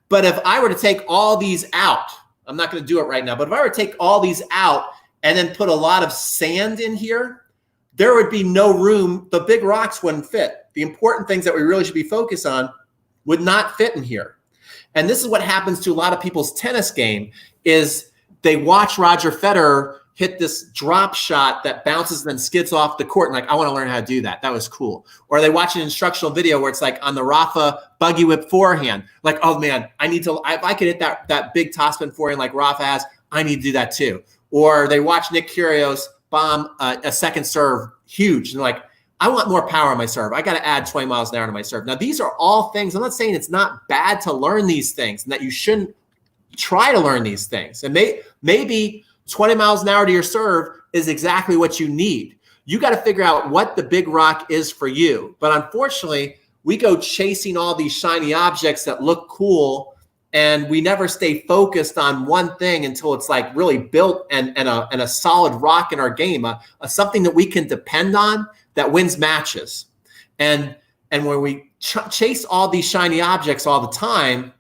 Speaker 1: But if I were to take all these out, I'm not going to do it right now, but if I were to take all these out and then put a lot of sand in here, there would be no room. The big rocks wouldn't fit. The important things that we really should be focused on would not fit in here. And this is what happens to a lot of people's tennis game, is they watch Roger Federer hit this drop shot that bounces and then skids off the court, and like, I want to learn how to do that. That was cool. Or they watch an instructional video where it's like on the Rafa buggy whip forehand, like, oh man, if I could hit that big topspin forehand like Rafa has, I need to do that too. Or they watch Nick Kyrgios bomb a second serve huge, and they're like, I want more power on my serve. I got to add 20 miles an hour to my serve. Now, these are all things. I'm not saying it's not bad to learn these things and that you shouldn't try to learn these things. And maybe 20 miles an hour to your serve is exactly what you need. You got to figure out what the big rock is for you. But unfortunately, we go chasing all these shiny objects that look cool, and we never stay focused on one thing until it's like really built and a solid rock in our game, something that we can depend on that wins matches. And when we chase all these shiny objects all the time,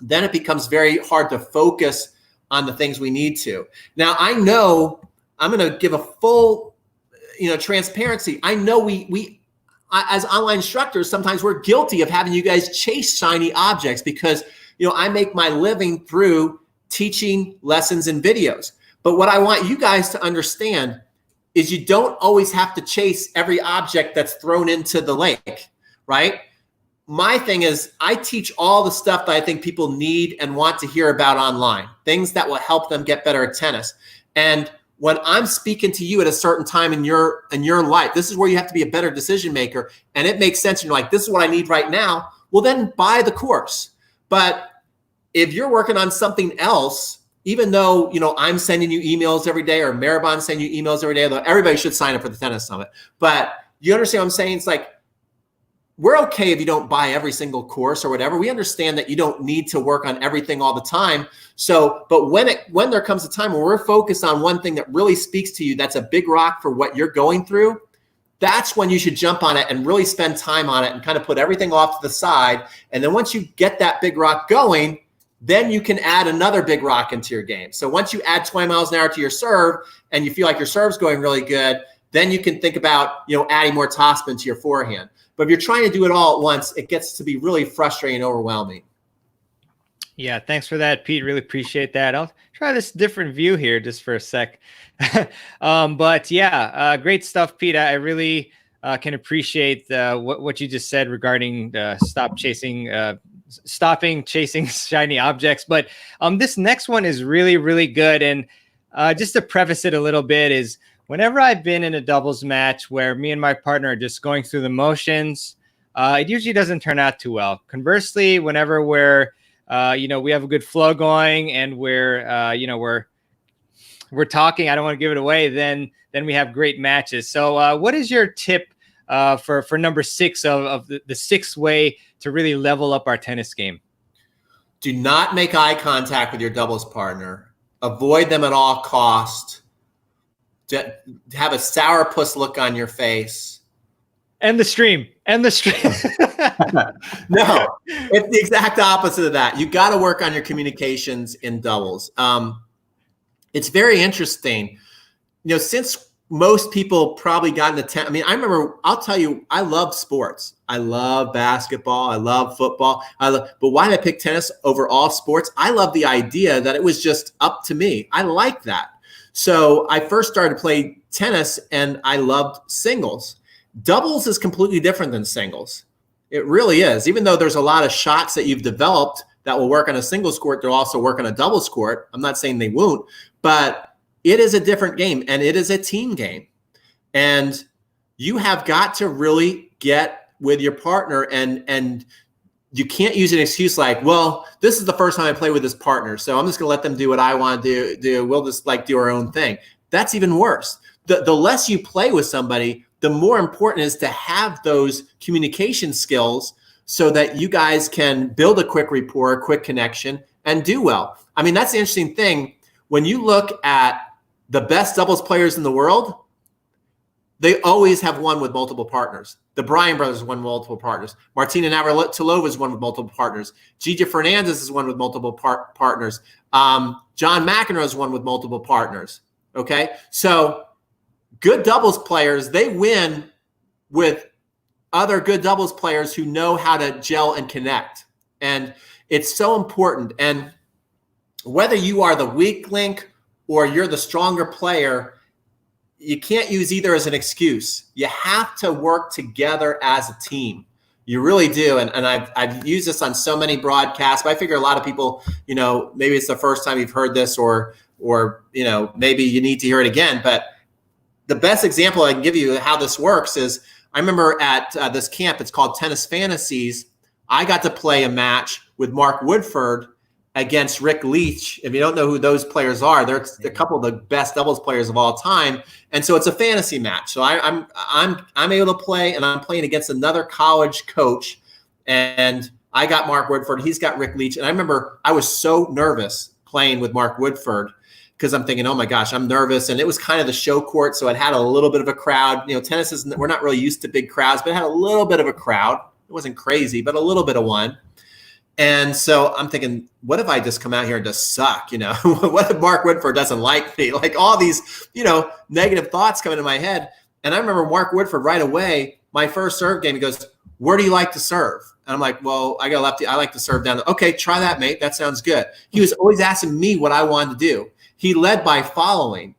Speaker 1: then it becomes very hard to focus on the things we need to. Now, I know I'm going to give a full, transparency. I know we as online instructors, sometimes we're guilty of having you guys chase shiny objects because, I make my living through teaching lessons and videos. But what I want you guys to understand is you don't always have to chase every object that's thrown into the lake, right? My thing is I teach all the stuff that I think people need and want to hear about online, things that will help them get better at tennis. And when I'm speaking to you at a certain time in your life, this is where you have to be a better decision maker. And it makes sense. And you're like, this is what I need right now. Well, then buy the course. But if you're working on something else, even though, I'm sending you emails every day or Mehrban sending you emails every day, although everybody should sign up for the tennis summit. But you understand what I'm saying? It's like, we're okay if you don't buy every single course or whatever. We understand that you don't need to work on everything all the time. So, but when there comes a time where we're focused on one thing that really speaks to you, that's a big rock for what you're going through, that's when you should jump on it and really spend time on it and kind of put everything off to the side. And then once you get that big rock going, then you can add another big rock into your game. So once you add 20 miles an hour to your serve and you feel like your serve's going really good, then you can think about, adding more topspin to your forehand. But if you're trying to do it all at once, it gets to be really frustrating and overwhelming.
Speaker 2: Yeah, thanks for that, Pete. Really appreciate that. I'll try this different view here just for a sec. But yeah, great stuff, Pete. I really can appreciate what you just said regarding stopping chasing shiny objects. But this next one is really, really good. And just to preface it a little bit is, whenever I've been in a doubles match where me and my partner are just going through the motions, it usually doesn't turn out too well. Conversely, whenever we're, we have a good flow going and we're talking, I don't want to give it away, then we have great matches. So what is your tip for number 6 of the 6th way to really level up our tennis game?
Speaker 1: Do not make eye contact with your doubles partner. Avoid them at all costs. To have a sourpuss look on your face.
Speaker 2: End the stream.
Speaker 1: No, it's the exact opposite of that. You got to work on your communications in doubles. It's very interesting. Since most people probably got into tennis, I'll tell you, I love sports. I love basketball. I love football. But why did I pick tennis over all sports? I love the idea that it was just up to me. I like that. So I first started to play tennis and I loved singles. Doubles is completely different than singles. It really is. Even though there's a lot of shots that you've developed that will work on a singles court, they'll also work on a doubles court. I'm not saying they won't, but it is a different game and it is a team game. And you have got to really get with your partner and you can't use an excuse like, well, this is the first time I play with this partner, so I'm just going to let them do what I want to do. We'll just do our own thing. That's even worse. The less you play with somebody, the more important it is to have those communication skills so that you guys can build a quick rapport, a quick connection, and do well. That's the interesting thing. When you look at the best doubles players in the world, they always have won with multiple partners. The Bryan brothers won multiple partners. Martina Navratilova has won with multiple partners. Gigi Fernandez has won with multiple partners. John McEnroe has won with multiple partners. Okay, so good doubles players, they win with other good doubles players who know how to gel and connect. And it's so important. And whether you are the weak link or you're the stronger player, you can't use either as an excuse. You have to work together as a team. You really do. And I've used this on so many broadcasts, but I figure a lot of people, maybe it's the first time you've heard this or maybe you need to hear it again. But the best example I can give you of how this works is I remember at this camp, it's called Tennis Fantasies. I got to play a match with Mark Woodford against Rick Leach. If you don't know who those players are, they're a couple of the best doubles players of all time. And so it's a fantasy match. So I'm able to play, and I'm playing against another college coach. And I got Mark Woodford. He's got Rick Leach. And I remember I was so nervous playing with Mark Woodford because I'm thinking, oh my gosh, I'm nervous. And it was kind of the show court. So it had a little bit of a crowd. You know, tennis is, we're not really used to big crowds, but it had a little bit of a crowd. It wasn't crazy, but a little bit of one. And so I'm thinking, what if I just come out here and just suck? You know, what if Mark Woodford doesn't like me? Like all these, you know, negative thoughts come into my head. And I remember Mark Woodford right away, my first serve game, he goes, where do you like to serve? And I'm like, well, I got a lefty. I like to serve down. Okay, try that, mate. That sounds good. He was always asking me what I wanted to do. He led by following.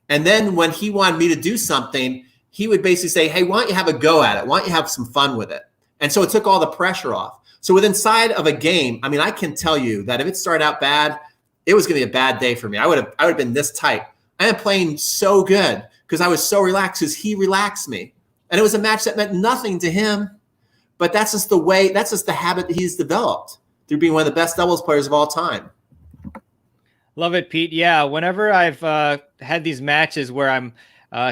Speaker 1: And then when he wanted me to do something, he would basically say, hey, why don't you have a go at it? Why don't you have some fun with it? And so it took all the pressure off. So within inside of a game, I mean, I can tell you that if it started out bad, it was going to be a bad day for me. I would have been this tight. I am playing so good because I was so relaxed because he relaxed me. And it was a match that meant nothing to him. But that's just the habit that he's developed through being one of the best doubles players of all time.
Speaker 2: Love it, Pete. Yeah, whenever I've had these matches where I'm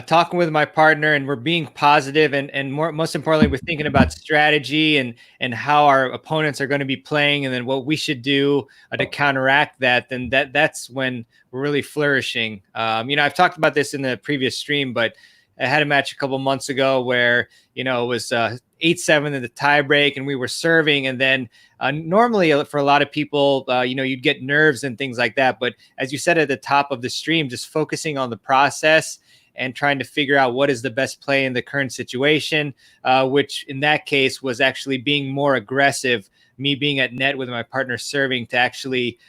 Speaker 2: talking with my partner and we're being positive and most importantly, we're thinking about strategy and how our opponents are going to be playing and then what we should do to counteract that, then that's when we're really flourishing. You know, I've talked about this in the previous stream, but I had a match a couple months ago where, you know, it was 8-7 in the tie break and we were serving. And then normally for a lot of people, you know, you'd get nerves and things like that. But as you said at the top of the stream, just focusing on the process and trying to figure out what is the best play in the current situation, which in that case was actually being more aggressive, me being at net with my partner serving to actually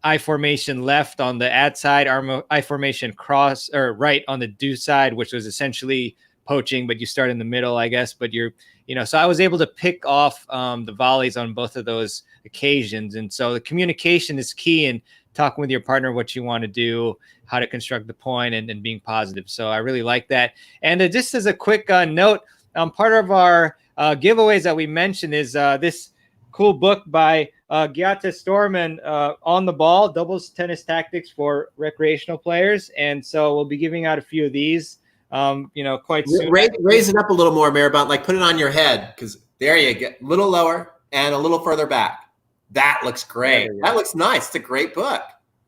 Speaker 2: I formation left on the ad side, I formation cross or right on the do side, which was essentially poaching, but you start in the middle, I guess. But you know, so I was able to pick off the volleys on both of those occasions. And so the communication is key in talking with your partner what you want to do, how to construct the point, and being positive. So I really like that. And just as a quick note, part of our giveaways that we mentioned is this cool book by Gyata Storman, On the Ball, Doubles Tennis Tactics for Recreational Players. And so we'll be giving out a few of these, you know, quite soon.
Speaker 1: Raise it up a little more, Mehrban, like put it on your head, because there you go, a little lower and a little further back. That looks great. That looks nice. It's a great book.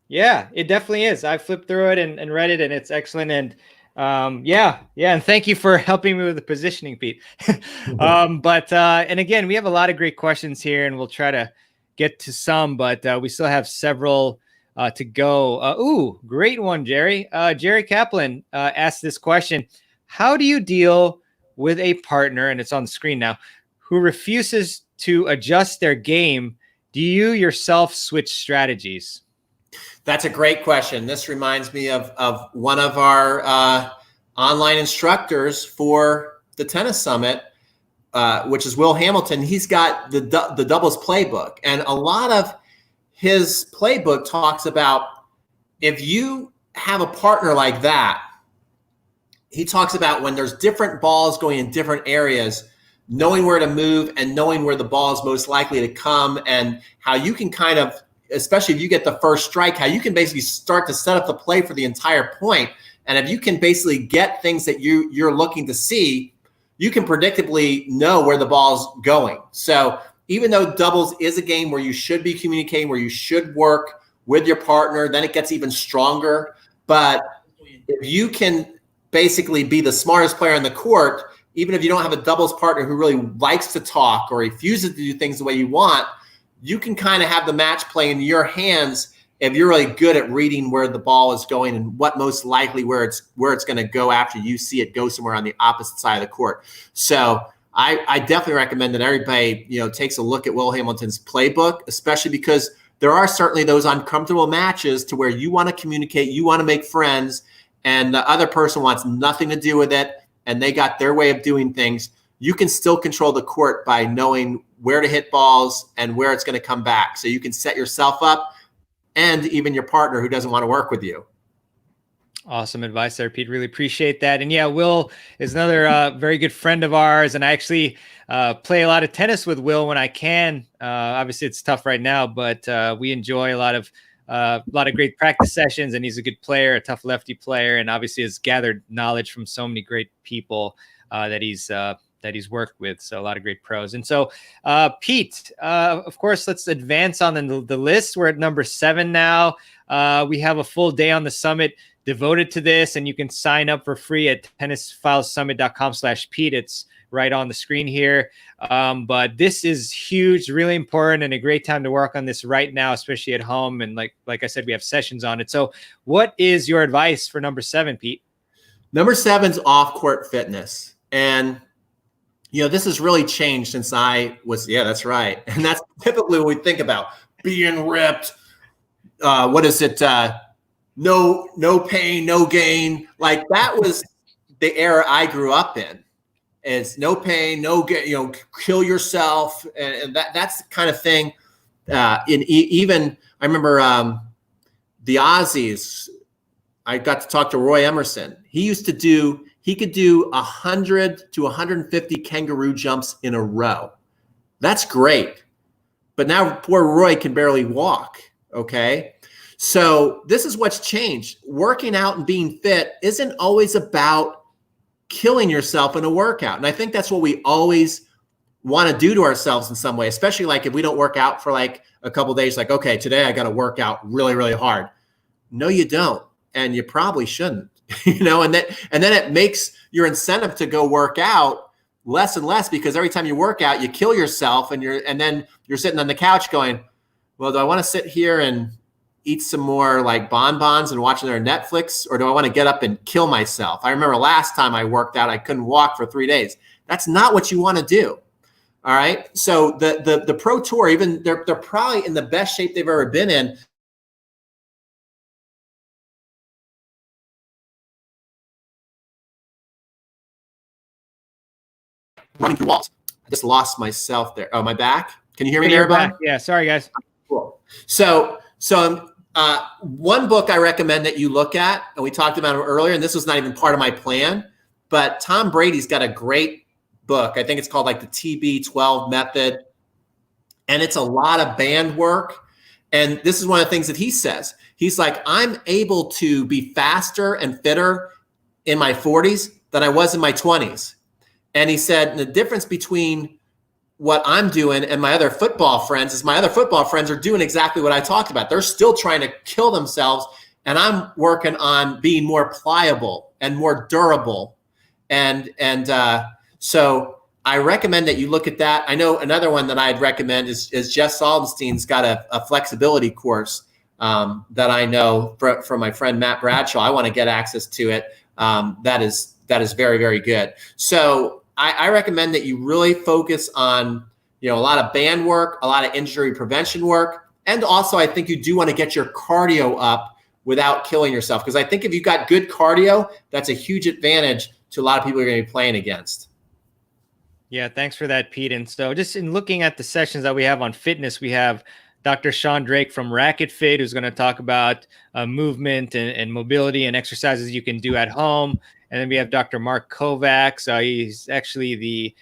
Speaker 2: Yeah, it definitely is. I flipped through it and read it, and it's excellent. And yeah. And thank you for helping me with the positioning, Pete. And again, we have a lot of great questions here, and we'll try to get to some, but we still have several to go. Ooh, great one, Jerry. Jerry Kaplan asked this question. How do you deal with a partner, and it's on the screen now, who refuses to adjust their game? Do you yourself switch strategies?
Speaker 1: That's a great question. This reminds me of one of our online instructors for the Tennis Summit, which is Will Hamilton. He's got the doubles playbook, and a lot of his playbook talks about if you have a partner like that, he talks about when there's different balls going in different areas, knowing where to move and knowing where the ball is most likely to come, and how you can kind of, especially if you get the first strike, how you can basically start to set up the play for the entire point. And if you can basically get things that you're looking to see, you can predictably know where the ball's going. So even though doubles is a game where you should be communicating, where you should work with your partner, then it gets even stronger. But if you can basically be the smartest player on the court, even if you don't have a doubles partner who really likes to talk or refuses to do things the way you want, you can kind of have the match play in your hands if you're really good at reading where the ball is going and what most likely where it's going to go after you see it go somewhere on the opposite side of the court. So I definitely recommend that everybody, you know, takes a look at Will Hamilton's playbook, especially because there are certainly those uncomfortable matches to where you want to communicate, you want to make friends, and the other person wants nothing to do with it, and they got their way of doing things. You can still control the court by knowing where to hit balls and where it's going to come back. So you can set yourself up and even your partner who doesn't want to work with you.
Speaker 2: Awesome advice there, Pete. Really appreciate that. And yeah, Will is another very good friend of ours. And I actually play a lot of tennis with Will when I can. Obviously, it's tough right now, but we enjoy a lot of great practice sessions. And he's a good player, a tough lefty player, and obviously has gathered knowledge from so many great people that he's worked with. So a lot of great pros. And so, Pete, of course, let's advance on the list. We're at number 7 now. We have a full day on the summit devoted to this, and you can sign up for free at tennisfilesummit.com/Pete. It's right on the screen here. But this is huge, really important, and a great time to work on this right now, especially at home. And like I said, we have sessions on it. So what is your advice for number 7, Pete?
Speaker 1: Number 7's off-court fitness. And, this has really changed since I was, that's right. And that's typically what we think about, being ripped. What is it? No pain, no gain. Like that was the era I grew up in. Is no pain, no gain. Kill yourself, and that's the kind of thing. Even I remember the Aussies. I got to talk to Roy Emerson. He could do 100 to 150 kangaroo jumps in a row. That's great, but now poor Roy can barely walk. Okay. So this is what's changed. Working out and being fit isn't always about killing yourself in a workout. And I think that's what we always want to do to ourselves in some way, especially like if we don't work out for like a couple of days, like, okay, today I got to work out really, really hard. No, you don't. And you probably shouldn't, and then it makes your incentive to go work out less and less, because every time you work out, you kill yourself, and then you're sitting on the couch going, well, do I want to sit here and eat some more like bonbons and watching their Netflix, or do I want to get up and kill myself? I remember last time I worked out, I couldn't walk for 3 days. That's not what you want to do. All right. So the Pro Tour, even they're probably in the best shape they've ever been in. Running through walls. I just lost myself there. Oh, my back. Can you hear me there, Bob?
Speaker 2: Yeah. Sorry, guys.
Speaker 1: Cool. So one book I recommend that you look at, and we talked about it earlier, and this was not even part of my plan, but Tom Brady's got a great book. I think it's called like the TB12 method. And it's a lot of band work. And this is one of the things that he says. He's like, I'm able to be faster and fitter in my 40s than I was in my 20s. And he said the difference between what I'm doing and my other football friends is my other football friends are doing exactly what I talked about. They're still trying to kill themselves, and I'm working on being more pliable and more durable. And so I recommend that you look at that. I know another one that I'd recommend is Jeff Saldenstein's got a flexibility course that I know from my friend Matt Bradshaw. I want to get access to it. That is very, very good. So I recommend that you really focus on, a lot of band work, a lot of injury prevention work. And also I think you do want to get your cardio up without killing yourself. Because I think if you've got good cardio, that's a huge advantage to a lot of people you're going to be playing against.
Speaker 2: Yeah, thanks for that, Pete. And so just in looking at the sessions that we have on fitness, we have Dr. Sean Drake from Racket Fit, who's going to talk about movement and mobility and exercises you can do at home. And then we have Dr. Mark Kovacs. He's actually the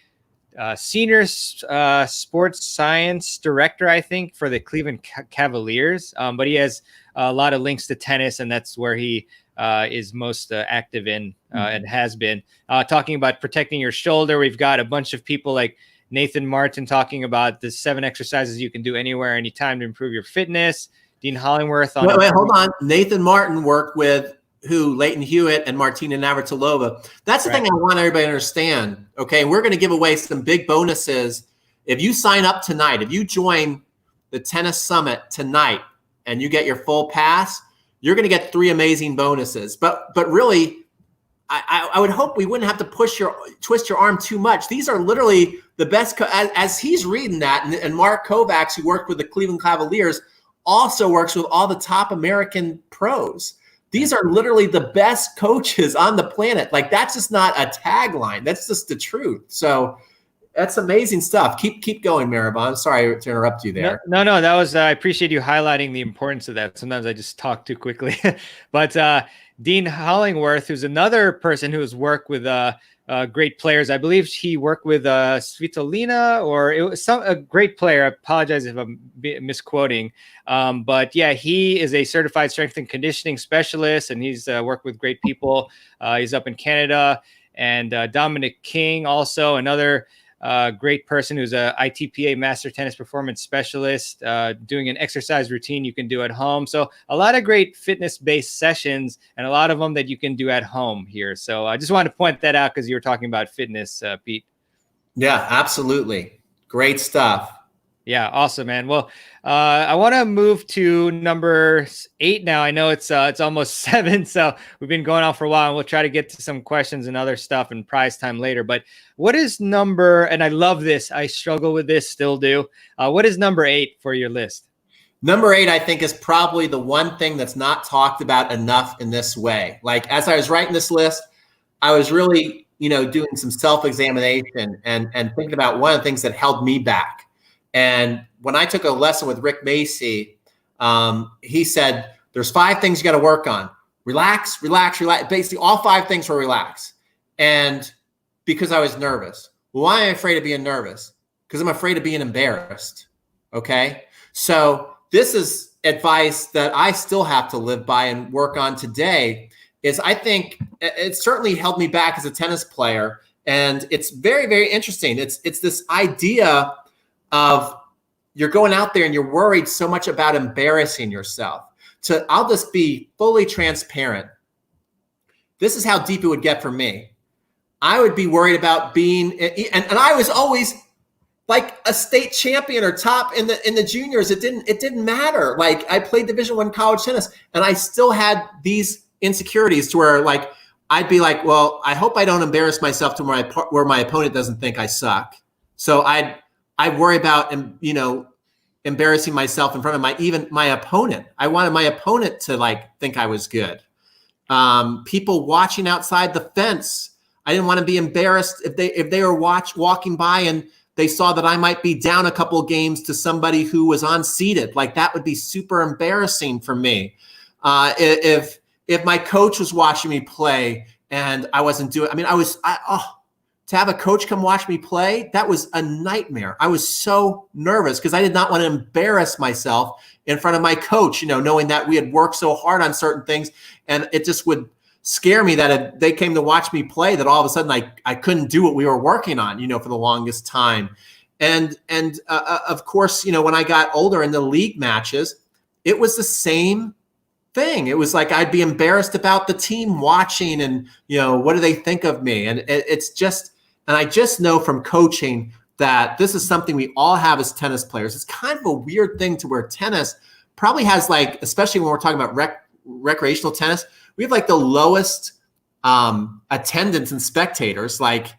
Speaker 2: senior sports science director, I think, for the Cleveland Cavaliers. But he has a lot of links to tennis, and that's where he is most active in and has been. Talking about protecting your shoulder, we've got a bunch of people like Nathan Martin talking about the 7 exercises you can do anywhere, anytime to improve your fitness. Dean Hollingworth on.
Speaker 1: Wait, hold on. Nathan Martin worked with Leighton Hewitt and Martina Navratilova. That's the thing I want everybody to understand. Okay, we're going to give away some big bonuses if you sign up tonight. If you join the Tennis Summit tonight and you get your full pass, you're going to get 3 amazing bonuses. But really, I would hope we wouldn't have to twist your arm too much. These are literally the best. As he's reading that, and Mark Kovacs, who worked with the Cleveland Cavaliers, also works with all the top American pros. These are literally the best coaches on the planet. Like, that's just not a tagline. That's just the truth. So That's amazing stuff. Keep going, Mehrban. Sorry to interrupt you there.
Speaker 2: No. That was I appreciate you highlighting the importance of that. Sometimes I just talk too quickly. But Dean Hollingworth, who's another person who has worked with great players. I believe he worked with Svitolina, or it was a great player. I apologize if I'm misquoting. But yeah, he is a certified strength and conditioning specialist, and he's worked with great people. He's up in Canada. And Dominic King, also another great person who's a ITPA Master Tennis Performance Specialist, doing an exercise routine you can do at home. So a lot of great fitness-based sessions, and a lot of them that you can do at home here. So I just wanted to point that out because you were talking about fitness, Pete.
Speaker 1: Yeah, absolutely. Great stuff.
Speaker 2: Yeah, awesome, man. Well, I want to move to number 8 now. I know it's almost 7, so we've been going on for a while, and we'll try to get to some questions and other stuff and prize time later. But what is number, and I love this, I struggle with this, still do. What is number 8 for your list?
Speaker 1: Number 8, I think, is probably the one thing that's not talked about enough in this way. Like, as I was writing this list, I was really, doing some self-examination and thinking about one of the things that held me back. And when I took a lesson with Rick Macy, he said, there's 5 things you got to work on. Relax, relax, relax. Basically, all 5 things were relax. And because I was nervous. Well, why am I afraid of being nervous? Because I'm afraid of being embarrassed. Okay. So this is advice that I still have to live by and work on today. Is I think it certainly held me back as a tennis player. And it's very, very interesting. It's this idea of you're going out there and you're worried so much about embarrassing yourself. I'll just be fully transparent. This is how deep it would get for me. I would be worried about being, and I was always like a state champion or top in the juniors. It didn't matter. Like, I played Division I college tennis, and I still had these insecurities to where, like, I'd be like, well, I hope I don't embarrass myself to where my opponent doesn't think I suck. So I worry about, embarrassing myself in front of my opponent. I wanted my opponent to think I was good. People watching outside the fence, I didn't want to be embarrassed if they were walking by and they saw that I might be down a couple of games to somebody who was unseated. Like, that would be super embarrassing for me. If my coach was watching me play and I wasn't doing, to have a coach come watch me play, that was a nightmare. I was so nervous because I did not want to embarrass myself in front of my coach, knowing that we had worked so hard on certain things. And it just would scare me that if they came to watch me play, that all of a sudden I couldn't do what we were working on, for the longest time. And of course, when I got older in the league matches, it was the same thing. It was like I'd be embarrassed about the team watching and, what do they think of me? And and I just know from coaching that this is something we all have as tennis players. It's kind of a weird thing to where tennis probably has, especially when we're talking about recreational tennis, we have the lowest attendance and spectators. I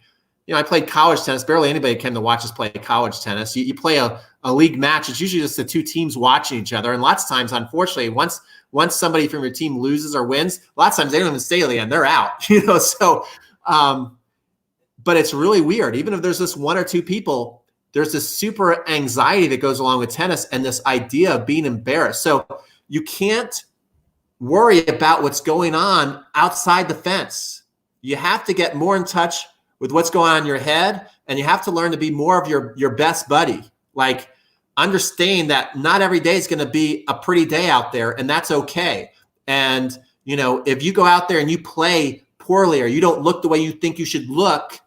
Speaker 1: played college tennis. Barely anybody came to watch us play college tennis. You play a league match. It's usually just the 2 teams watching each other. And lots of times, unfortunately, once somebody from your team loses or wins, lots of times they don't even stay till the end. They're out. So. But it's really weird. Even if there's this 1 or 2 people, there's this super anxiety that goes along with tennis and this idea of being embarrassed. So you can't worry about what's going on outside the fence. You have to get more in touch with what's going on in your head, and you have to learn to be more of your best buddy. Understand that not every day is going to be a pretty day out there, and that's okay. And, if you go out there and you play poorly or you don't look the way you think you should look,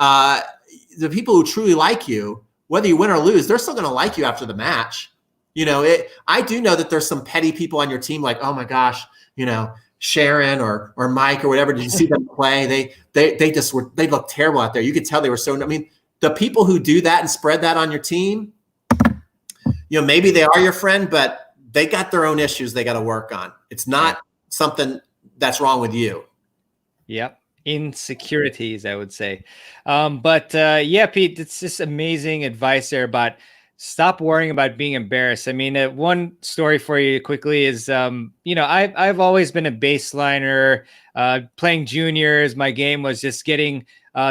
Speaker 1: the people who truly like you, whether you win or lose, they're still going to like you after the match. I do know that there's some petty people on your team, like, oh my gosh, Sharon or Mike or whatever. Did you see them play? They looked terrible out there. You could tell they were so. The people who do that and spread that on your team, maybe they are your friend, but they got their own issues they got to work on. It's not something that's wrong with you.
Speaker 2: Yep. Insecurities, I would say. Yeah, Pete, it's just amazing advice there about stop worrying about being embarrassed. One story for you quickly is, I've always been a baseliner, playing juniors. My game was just getting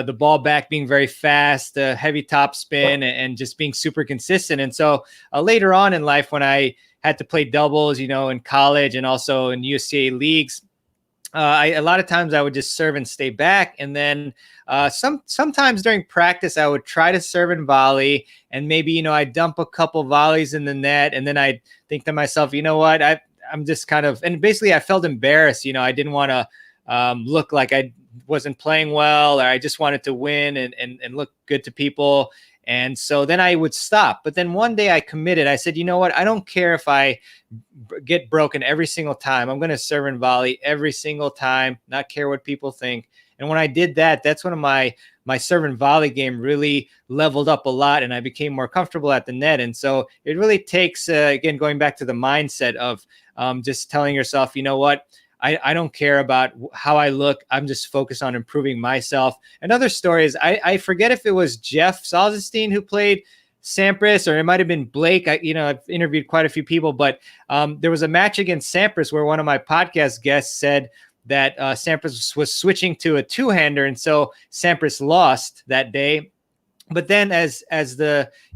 Speaker 2: the ball back being very fast, heavy top spin, and just being super consistent. And so later on in life, when I had to play doubles, in college and also in USCA leagues, a lot of times I would just serve and stay back. And then sometimes during practice, I would try to serve and volley, and maybe, I'd dump a couple volleys in the net. And then I'd think to myself, you know what, I'm just kind of, and basically I felt embarrassed. I didn't want to look like I wasn't playing well, or I just wanted to win and look good to people. And so then I would stop. But then one day I committed. I said, you know what? I don't care if I get broken every single time. I'm going to serve and volley every single time, not care what people think. And when I did that, that's when my serve and volley game really leveled up a lot, and I became more comfortable at the net. And so it really takes, again, going back to the mindset of just telling yourself, you know what? I don't care about how I look. I'm just focused on improving myself. Another story is I forget if it was Jeff Salzenstein who played Sampras, or it might have been Blake. I've interviewed quite a few people, but there was a match against Sampras where one of my podcast guests said that Sampras was switching to a two-hander, and so Sampras lost that day. But then as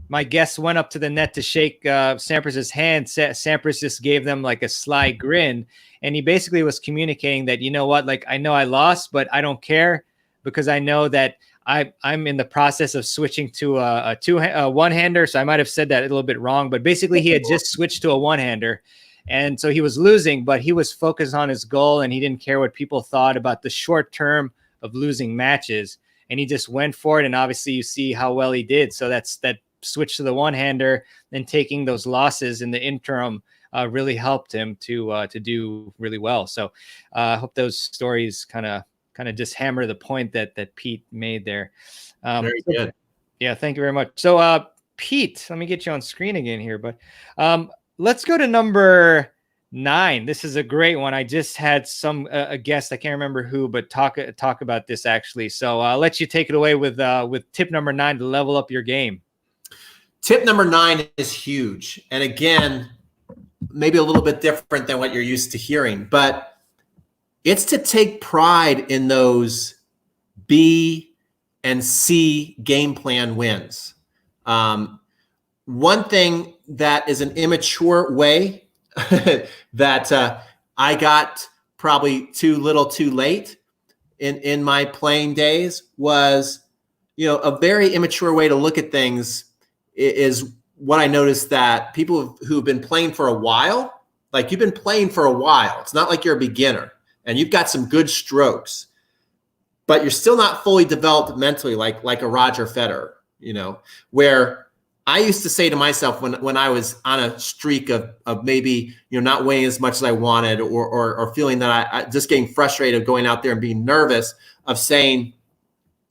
Speaker 2: my guests went up to the net to shake Sampras's hand, Sampras just gave them like a sly grin. And he basically was communicating that, you know what, like, I know I lost, but I don't care, because I know that I'm in the process of switching to a one-hander. So I might have said that a little bit wrong, but basically he had just switched to a one-hander. And so he was losing, but he was focused on his goal, and he didn't care what people thought about the short term of losing matches. And he just went for it. And obviously you see how well he did. So that switch to the one-hander and taking those losses in the interim really helped him to do really well. So I hope those stories kind of just hammer the point that Pete made there.
Speaker 1: Very good.
Speaker 2: Yeah, thank you very much. So Pete, let me get you on screen again here, but let's go to number 9. This is a great one. I just had a guest, I can't remember who, but talk about this actually. So I'll let you take it away with tip number 9 to level up your game.
Speaker 1: Tip number 9 is huge. And again, maybe a little bit different than what you're used to hearing, but it's to take pride in those B and C game plan wins. One thing that is an immature way that I got probably too little too late in my playing days was, a very immature way to look at things is what I noticed, that people who've been playing for a while, like you've been playing for a while, it's not like you're a beginner and you've got some good strokes, but you're still not fully developed mentally like a Roger Federer, where I used to say to myself when I was on a streak of maybe, not weighing as much as I wanted or feeling that I just getting frustrated going out there and being nervous, of saying,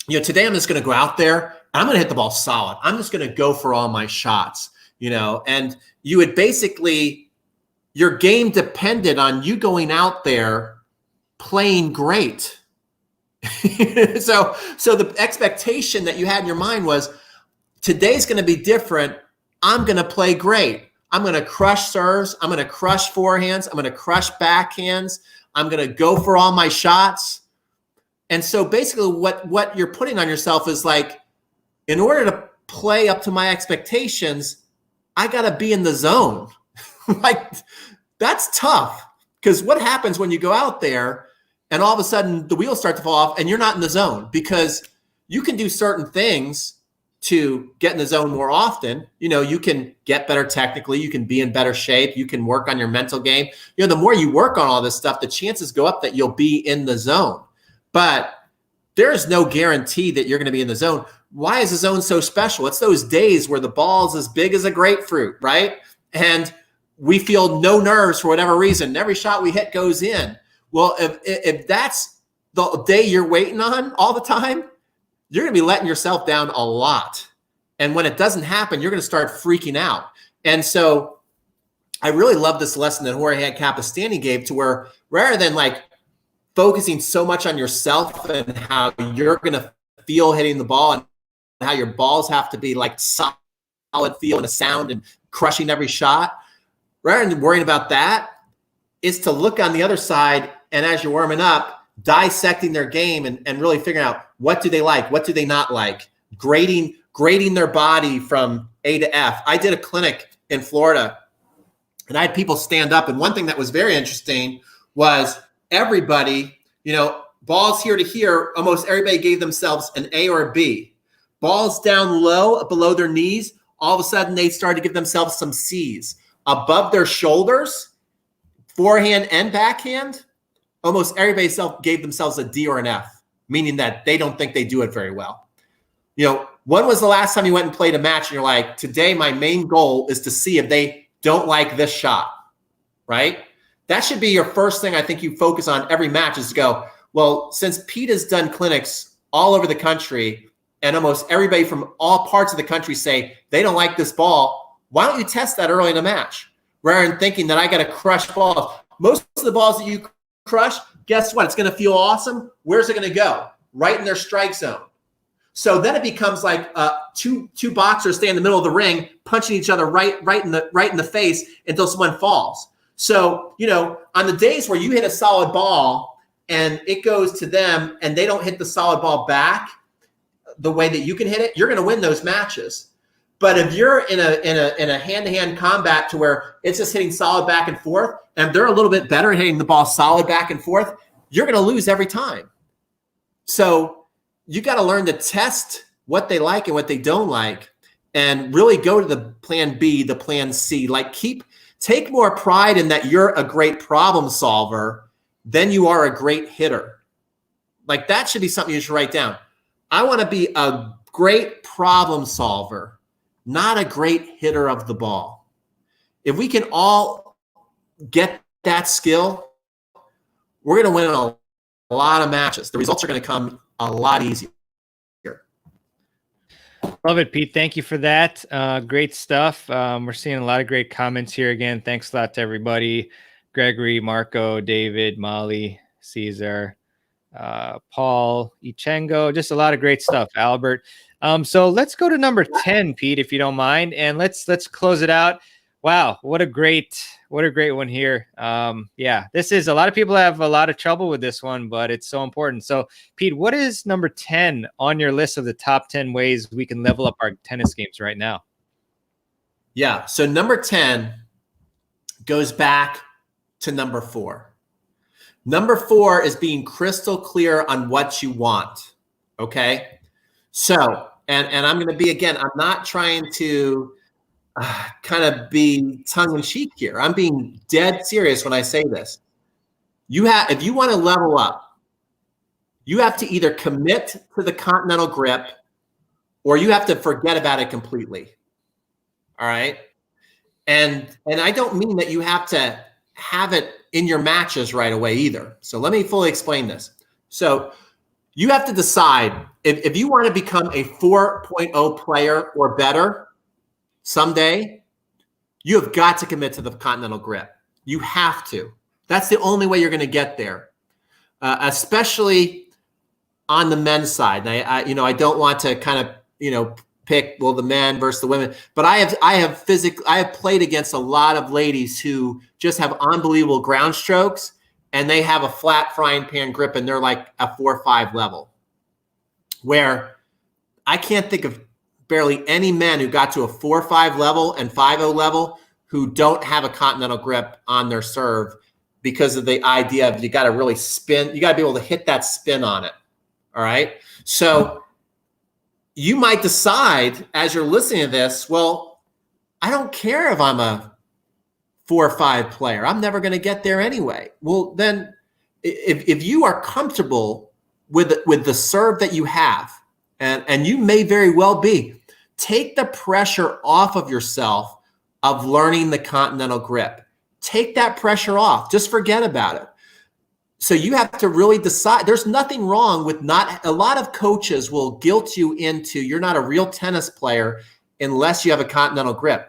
Speaker 1: today I'm just going to go out there, I'm going to hit the ball solid. I'm just going to go for all my shots, and you would basically, your game depended on you going out there playing great. So the expectation that you had in your mind was, today's going to be different. I'm going to play great. I'm going to crush serves. I'm going to crush forehands. I'm going to crush backhands. I'm going to go for all my shots. And so basically what you're putting on yourself is like, in order to play up to my expectations, I got to be in the zone. Like, that's tough, because what happens when you go out there and all of a sudden the wheels start to fall off and you're not in the zone? Because you can do certain things to get in the zone more often. You can get better technically, you can be in better shape, you can work on your mental game. The more you work on all this stuff, the chances go up that you'll be in the zone. But there's no guarantee that you're going to be in the zone. Why is the zone so special? It's those days where the ball's as big as a grapefruit, right? And we feel no nerves for whatever reason. Every shot we hit goes in. Well, if that's the day you're waiting on all the time, you're going to be letting yourself down a lot. And when it doesn't happen, you're going to start freaking out. And so I really love this lesson that Jorge Capistani gave, to where rather than like focusing so much on yourself and how you're going to feel hitting the ball and how your balls have to be like solid feel and a sound and crushing every shot, rather than worrying about that, is to look on the other side, and as you're warming up, dissecting their game and really figuring out what do they like, what do they not like, grading their body from A to F. I did a clinic in Florida, and I had people stand up. And one thing that was very interesting was everybody, balls here to here, almost everybody gave themselves an A or a B. Balls down low, below their knees, all of a sudden they started to give themselves some C's. Above their shoulders, forehand and backhand, almost everybody gave themselves a D or an F, meaning that they don't think they do it very well. When was the last time you went and played a match and you're like, today my main goal is to see if they don't like this shot, right? That should be your first thing I think you focus on every match, is to go, well, since Pete has done clinics all over the country and almost everybody from all parts of the country say they don't like this ball, why don't you test that early in a match rather than thinking that I got to crush balls? Most of the balls that you crush, guess what? It's going to feel awesome. Where's it going to go? Right in their strike zone. So then it becomes like two boxers stay in the middle of the ring, punching each other right in the face until someone falls. So, on the days where you hit a solid ball and it goes to them and they don't hit the solid ball back the way that you can hit it, you're going to win those matches. But if you're in a hand-to-hand combat to where it's just hitting solid back and forth, and they're a little bit better at hitting the ball solid back and forth, you're going to lose every time. So you got to learn to test what they like and what they don't like, and really go to the plan B, the plan C. Take more pride in that you're a great problem solver than you are a great hitter. Like, that should be something you should write down. I want to be a great problem solver, not a great hitter of the ball. If we can all get that skill, we're going to win a lot of matches. The results are going to come a lot easier.
Speaker 2: Love it, Pete. Thank you for that. Great stuff. We're seeing a lot of great comments here. Again, thanks a lot to everybody. Gregory, Marco, David, Molly, Caesar, Paul, Ichengo, just a lot of great stuff. Albert. So let's go to number 10, Pete, if you don't mind, and let's close it out. Wow, what a great one here. Yeah, this is, a lot of people have a lot of trouble with this one, but it's so important. So, Pete, what is number 10 on your list of the top 10 ways we can level up our tennis games right now?
Speaker 1: Yeah, so number 10 goes back to number 4. Number 4 is being crystal clear on what you want, okay? So, and I'm going to be, again, I'm not trying to kind of be tongue-in-cheek here. I'm being dead serious when I say this. If you want to level up, you have to either commit to the continental grip or you have to forget about it completely. All right? And I don't mean that you have to have it in your matches right away either. So let me fully explain this. So you have to decide if you want to become a 4.0 player or better someday, you have got to commit to the continental grip. You have to. That's the only way you're going to get there, especially on the men's side. And I don't want to kind of, pick, well, the men versus the women, but I have played against a lot of ladies who just have unbelievable ground strokes and they have a flat frying pan grip and they're like a 4-5 level, where I can't think of barely any men who got to a 4-5 level and 5-0 level who don't have a continental grip on their serve, because of the idea of you got to really spin. You got to be able to hit that spin on it. All right. So you might decide as you're listening to this, well, I don't care if I'm a 4-5 player. I'm never going to get there anyway. Well, then if you are comfortable with the serve that you have, and you may very well be, take the pressure off of yourself of learning the continental grip. Take that pressure off. Just forget about it. So you have to really decide. There's nothing wrong with not. A lot of coaches will guilt you into you're not a real tennis player unless you have a continental grip.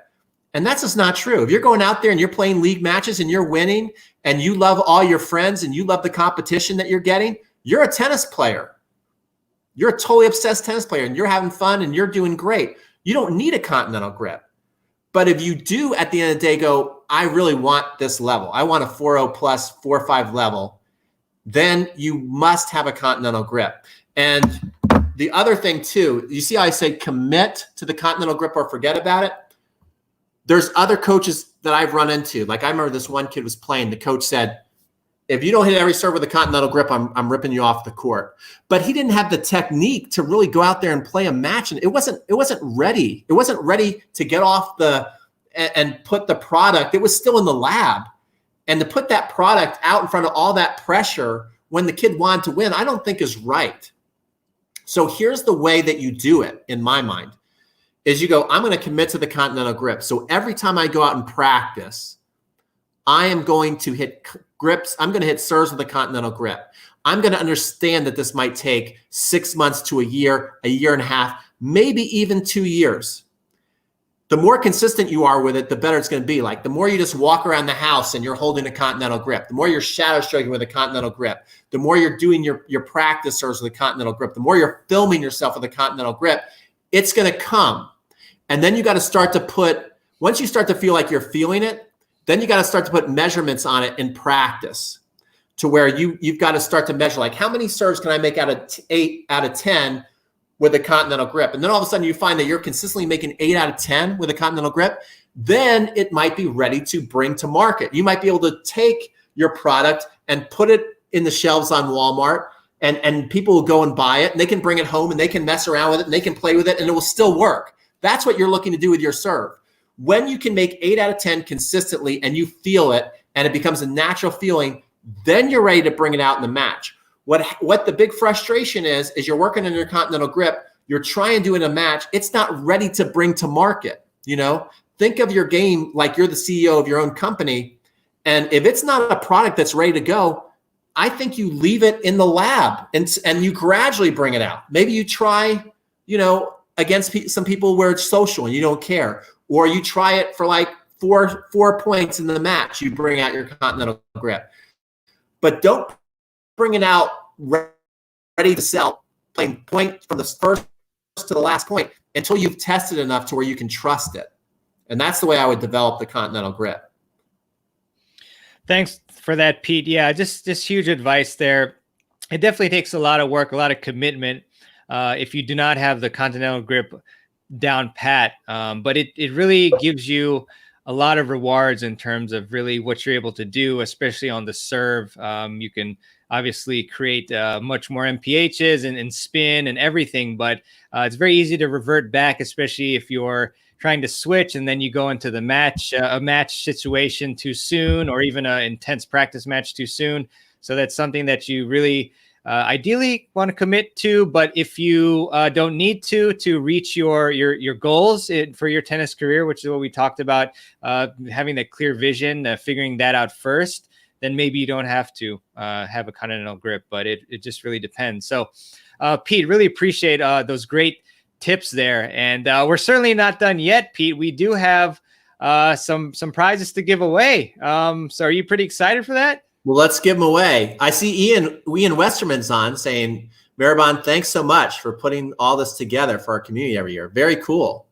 Speaker 1: And that's just not true. If you're going out there and you're playing league matches and you're winning and you love all your friends and you love the competition that you're getting, you're a tennis player. You're a totally obsessed tennis player and you're having fun and you're doing great. You don't need a continental grip. But if you do at the end of the day go, I really want this level. I want a 4.0 plus 4.5 level. then you must have a continental grip. And the other thing too, you see how I say commit to the continental grip or forget about it? There's other coaches that I've run into. Like I remember this one kid was playing, the coach said, if you don't hit every serve with a continental grip, I'm ripping you off the court. But he didn't have the technique to really go out there and play a match. And it wasn't ready. It wasn't ready to get off and put the product. It was still in the lab. And to put that product out in front of all that pressure when the kid wanted to win, I don't think is right. So here's the way that you do it, in my mind, is you go, I'm going to commit to the continental grip. So every time I go out and practice, I am going to hit grips. I'm going to hit serves with a continental grip. I'm going to understand that this might take 6 months to a year and a half, maybe even 2 years. The more consistent you are with it, the better it's going to be. Like the more you just walk around the house and you're holding a continental grip, the more you're shadow stroking with a continental grip, the more you're doing your practice serves with a continental grip, the more you're filming yourself with a continental grip, it's going to come. And then you got to start to once you start to feel like you're feeling it, then you got to start to put measurements on it in practice to where you've got to start to measure, like how many serves can I make out of 8 out of 10 with a continental grip? And then all of a sudden you find that you're consistently making 8 out of 10 with a continental grip. Then it might be ready to bring to market. You might be able to take your product and put it in the shelves on Walmart and people will go and buy it and they can bring it home and they can mess around with it and they can play with it and it will still work. That's what you're looking to do with your serve. When you can make 8 out of 10 consistently and you feel it and it becomes a natural feeling, then you're ready to bring it out in the match. What the big frustration is you're working on your continental grip, you're trying to do it in a match, it's not ready to bring to market. Think of your game like you're the CEO of your own company. And if it's not a product that's ready to go, I think you leave it in the lab and you gradually bring it out. Maybe you try, against some people where it's social and you don't care. Or you try it for like four points in the match, you bring out your continental grip. But don't bring it out ready to sell, playing point from the first to the last point until you've tested enough to where you can trust it. And that's the way I would develop the continental grip.
Speaker 2: Thanks for that, Pete. Yeah, just huge advice there. It definitely takes a lot of work, a lot of commitment if you do not have the continental grip down pat. But it really gives you a lot of rewards in terms of really what you're able to do, especially on the serve. You can obviously create much more MPHs and spin and everything, but it's very easy to revert back, especially if you're trying to switch and then you go into the match, a match situation too soon, or even an intense practice match too soon. So that's something that you really ideally want to commit to, but if you don't need to reach your goals for your tennis career, which is what we talked about, having that clear vision, figuring that out first, then maybe you don't have to have a continental grip, but it just really depends. So Pete, really appreciate those great tips there. And we're certainly not done yet, Pete. We do have some prizes to give away. So are you pretty excited for that?
Speaker 1: Well, let's give them away. I see Ian Westerman's on saying, Mehrban, thanks so much for putting all this together for our community every year. Very cool.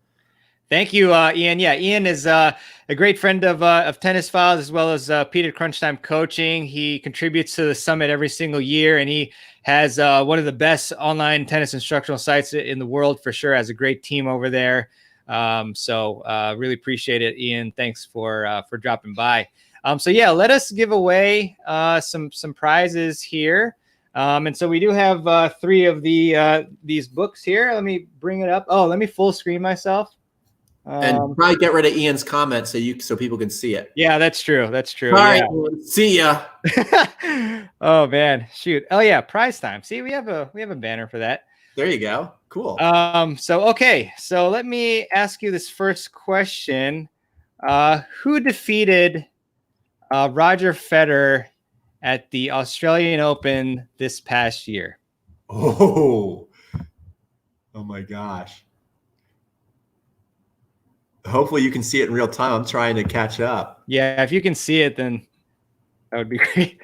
Speaker 2: Thank you, Ian. Yeah, Ian is a great friend of Tennis Files, as well as Peter Crunch Time Coaching. He contributes to the summit every single year, and he has one of the best online tennis instructional sites in the world for sure. Has a great team over there. So really appreciate it, Ian. Thanks for dropping by. So yeah, let us give away some prizes here. And so we do have 3 of these books here. Let me bring it up. Oh, let me full screen myself.
Speaker 1: And probably get rid of Ian's comment so people can see it.
Speaker 2: Yeah, that's true. That's true.
Speaker 1: All right,
Speaker 2: yeah.
Speaker 1: See ya.
Speaker 2: Oh man, shoot. Oh yeah, prize time. See, we have a banner for that.
Speaker 1: There you go. Cool.
Speaker 2: So let me ask you this first question. Who defeated Roger Federer at the Australian Open this past year?
Speaker 1: Oh my gosh. Hopefully you can see it in real time. I'm trying to catch up.
Speaker 2: Yeah, if you can see it, then that would be great.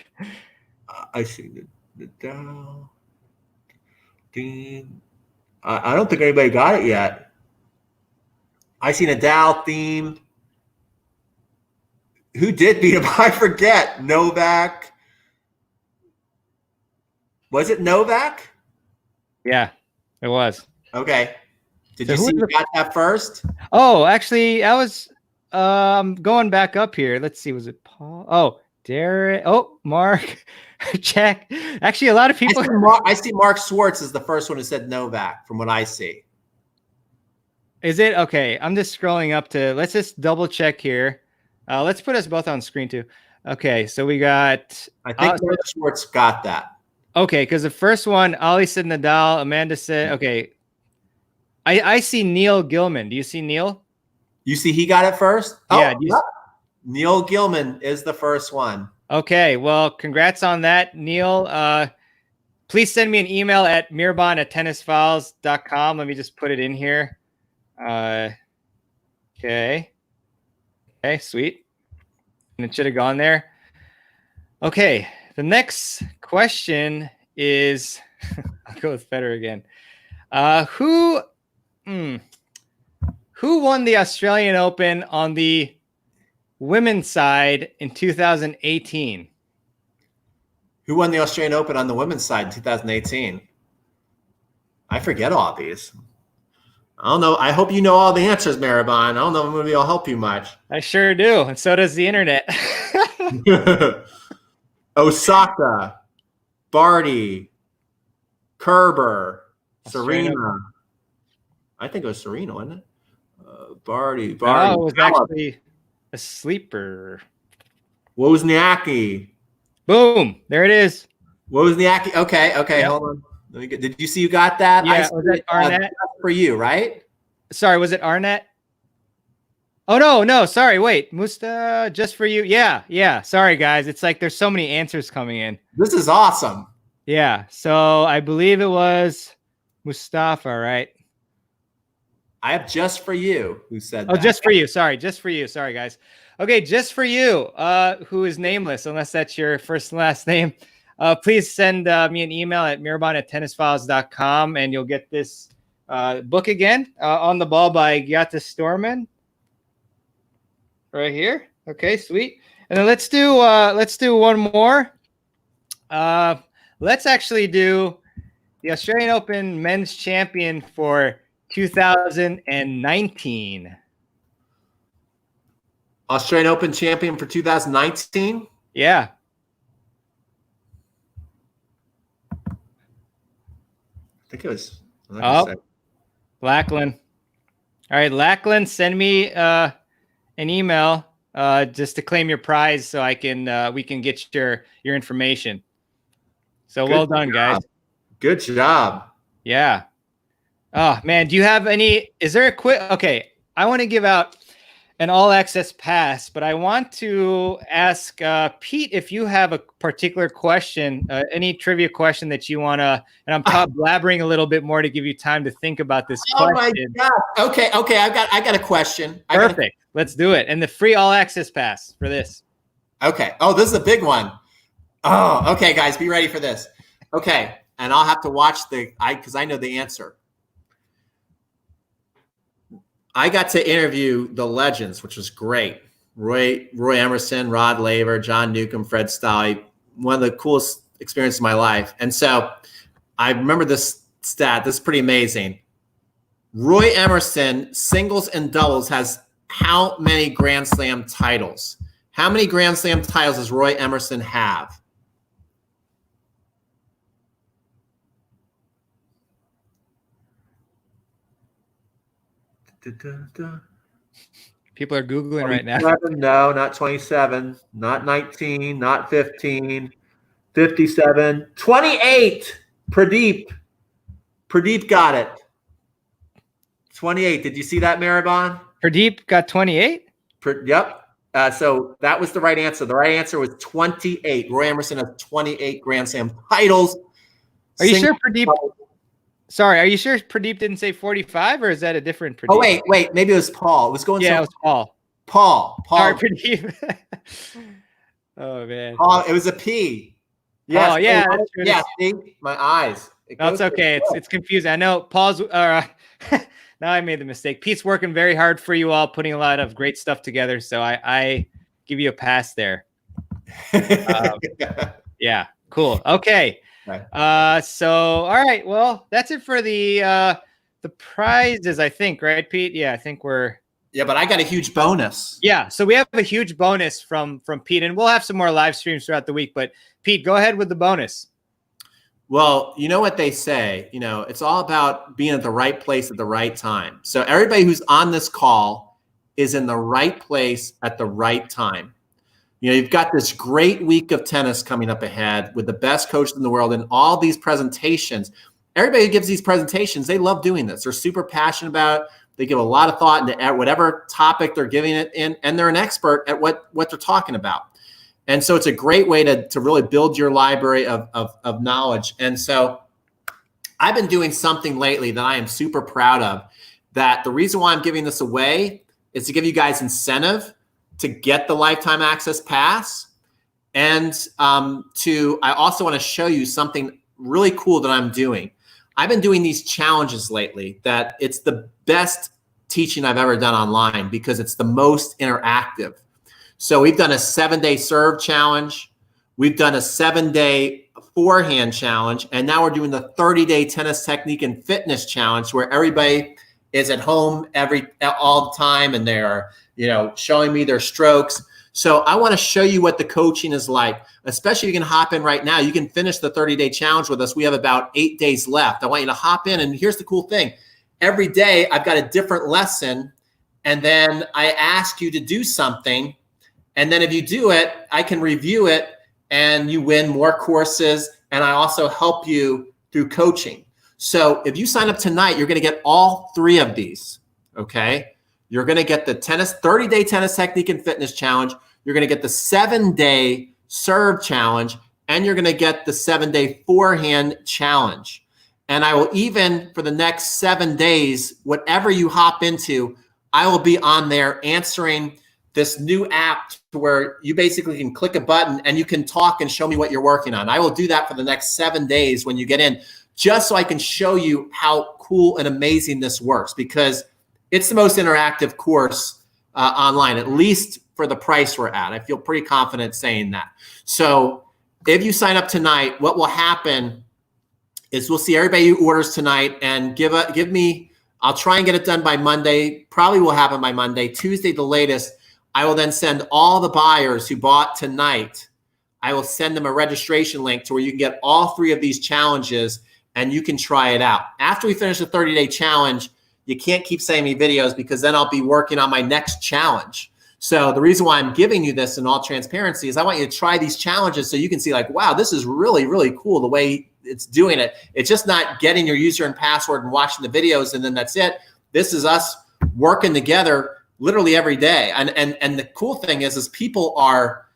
Speaker 1: I see the Dow. I don't think anybody got it yet. I see Nadal theme. Who did beat him? I forget. Novak. Was it Novak?
Speaker 2: Yeah, it was.
Speaker 1: Okay. Did you see who got that first?
Speaker 2: Oh, actually, I was going back up here. Let's see. Was it Paul? Oh, Derek. Oh, Mark. Check. Actually, a lot of people.
Speaker 1: I see Mark Schwartz is the first one who said Novak from what I see.
Speaker 2: Is it? Okay. I'm just scrolling up to, let's just double check here. Let's put us both on screen too. Okay. So we got.
Speaker 1: I think Mark Schwartz got that.
Speaker 2: Okay. Because the first one, Ali said Nadal. Amanda said, okay. I see Neil Gilman. Do you see Neil?
Speaker 1: You see he got it first?
Speaker 2: Yeah.
Speaker 1: Oh, Neil Gilman is the first one.
Speaker 2: Okay. Well, congrats on that, Neil. Please send me an email at mehrban@tennisfiles.com. Let me just put it in here. Okay. Okay, sweet. And it should have gone there. Okay. The next question is, I'll go with Federer again. Who won the Australian Open on the women's side in 2018?
Speaker 1: Who won the Australian Open on the women's side in 2018? I forget all these. I don't know. I hope you know all the answers, Mehrban. I don't know if maybe I'll help you much.
Speaker 2: I sure do, and so does the internet.
Speaker 1: Osaka, Barty, Kerber, Serena. I think it was Serena, wasn't it? Barty.
Speaker 2: Oh, it was actually a sleeper.
Speaker 1: Wozniacki.
Speaker 2: Boom. There it is.
Speaker 1: Wozniacki. Okay. Yep. Hold on. Did you see you got that?
Speaker 2: Yeah, was that Arnett?
Speaker 1: For you, right?
Speaker 2: Sorry, was it Arnett? Oh, no. Sorry, wait. Musta, just for you. Yeah. Sorry, guys. It's like there's so many answers coming in.
Speaker 1: This is awesome.
Speaker 2: Yeah. So I believe it was Mustafa, right?
Speaker 1: I have just for you who said that.
Speaker 2: Oh, just for you. Sorry, just for you. Sorry, guys. Okay, just for you, who is nameless, unless that's your first and last name. Please send me an email at mehrban@tennisfiles.com, and you'll get this book again, On the Ball by Gyata Storman. Right here. Okay, sweet. And then let's do one more. Let's actually do the Australian Open men's champion for 2019.
Speaker 1: Australian Open champion for 2019?
Speaker 2: Yeah.
Speaker 1: I think it was.
Speaker 2: Lackland. All right, Lackland, send me an email just to claim your prize so I can we can get your information. So well done, guys.
Speaker 1: Good job.
Speaker 2: Yeah. Oh man, do you have any? Is there a quick? Okay, I want to give out an all access pass, but I want to ask Pete if you have a particular question, any trivia question that you want to, and I'm blabbering a little bit more to give you time to think about this question.
Speaker 1: My God. Okay. I got a question.
Speaker 2: Perfect. Let's do it. And the free all access pass for this.
Speaker 1: Okay. Oh, this is a big one. Oh, okay, guys, be ready for this. Okay. And I'll have to watch because I know the answer. I got to interview the legends, which was great. Roy Emerson, Rod Laver, John Newcomb, Fred Stolle, one of the coolest experiences of my life. And so I remember this stat. This is pretty amazing. Roy Emerson, singles and doubles, has how many Grand Slam titles? How many Grand Slam titles does Roy Emerson have?
Speaker 2: People are Googling right now.
Speaker 1: No, not 27, not 19, not 15, 57, 28. Pradeep got it. 28. Did you see that, Mehrban?
Speaker 2: Pradeep got 28?
Speaker 1: Yep. So that was the right answer. The right answer was 28. Roy Emerson has 28 Grand Slam titles.
Speaker 2: Are you sure Pradeep? Sorry, are you sure Pradeep didn't say 45, or is that a different Pradeep?
Speaker 1: Oh, wait. Maybe it was Paul. It was going.
Speaker 2: Yeah, it was Paul.
Speaker 1: Paul.
Speaker 2: Sorry, Pradeep. Oh man.
Speaker 1: Paul. It was a P. Yes.
Speaker 2: Oh yeah.
Speaker 1: Yeah. See my eyes.
Speaker 2: That's okay. It's confusing. I know Paul's. Now I made the mistake. Pete's working very hard for you all, putting a lot of great stuff together. So I give you a pass there. Yeah. Cool. Okay.
Speaker 1: Okay.
Speaker 2: So all right, well, that's it for the prizes, I think, right, Pete? Yeah, I think we're.
Speaker 1: Yeah, but I got a huge bonus.
Speaker 2: Yeah, so we have a huge bonus from Pete, and we'll have some more live streams throughout the week. But Pete, go ahead with the bonus.
Speaker 1: Well, you know what they say, it's all about being at the right place at the right time. So everybody who's on this call is in the right place at the right time. You've got this great week of tennis coming up ahead with the best coaches in the world and all these presentations. Everybody who gives these presentations, they love doing this. They're super passionate about it. They give a lot of thought into whatever topic they're giving it in, and they're an expert at what they're talking about. And so it's a great way to really build your library of knowledge. And so I've been doing something lately that I am super proud of, that the reason why I'm giving this away is to give you guys incentive to get the lifetime access pass. And I also want to show you something really cool that I'm doing. I've been doing these challenges lately that it's the best teaching I've ever done online because it's the most interactive. So we've done a 7-day serve challenge. We've done a 7-day forehand challenge. And now we're doing the 30-day tennis technique and fitness challenge where everybody is at home all the time and they're, showing me their strokes. So I want to show you what the coaching is like, especially if you can hop in right now. You can finish the 30-day challenge with us. We have about 8 days left. I want you to hop in. And here's the cool thing. Every day I've got a different lesson. And then I ask you to do something. And then if you do it, I can review it and you win more courses. And I also help you through coaching. So if you sign up tonight, you're going to get all 3 of these. Okay. You're going to get the 30-day tennis technique and fitness challenge. You're going to get the 7-day serve challenge, and you're going to get the 7-day forehand challenge. And I will even, for the next 7 days, whatever you hop into, I will be on there answering this new app where you basically can click a button and you can talk and show me what you're working on. I will do that for the next 7 days when you get in, just so I can show you how cool and amazing this works, because it's the most interactive course online, at least for the price we're at. I feel pretty confident saying that. So if you sign up tonight, what will happen is we'll see everybody who orders tonight and give me, I'll try and get it done by Monday. Probably will happen by Monday. Tuesday, the latest. I will then send all the buyers who bought tonight, I will send them a registration link to where you can get all 3 of these challenges and you can try it out. After we finish the 30-day challenge, you can't keep sending me videos because then I'll be working on my next challenge. So the reason why I'm giving you this in all transparency is I want you to try these challenges so you can see like, wow, this is really, really cool the way it's doing it. It's just not getting your user and password and watching the videos and then that's it. This is us working together literally every day. And the cool thing is people are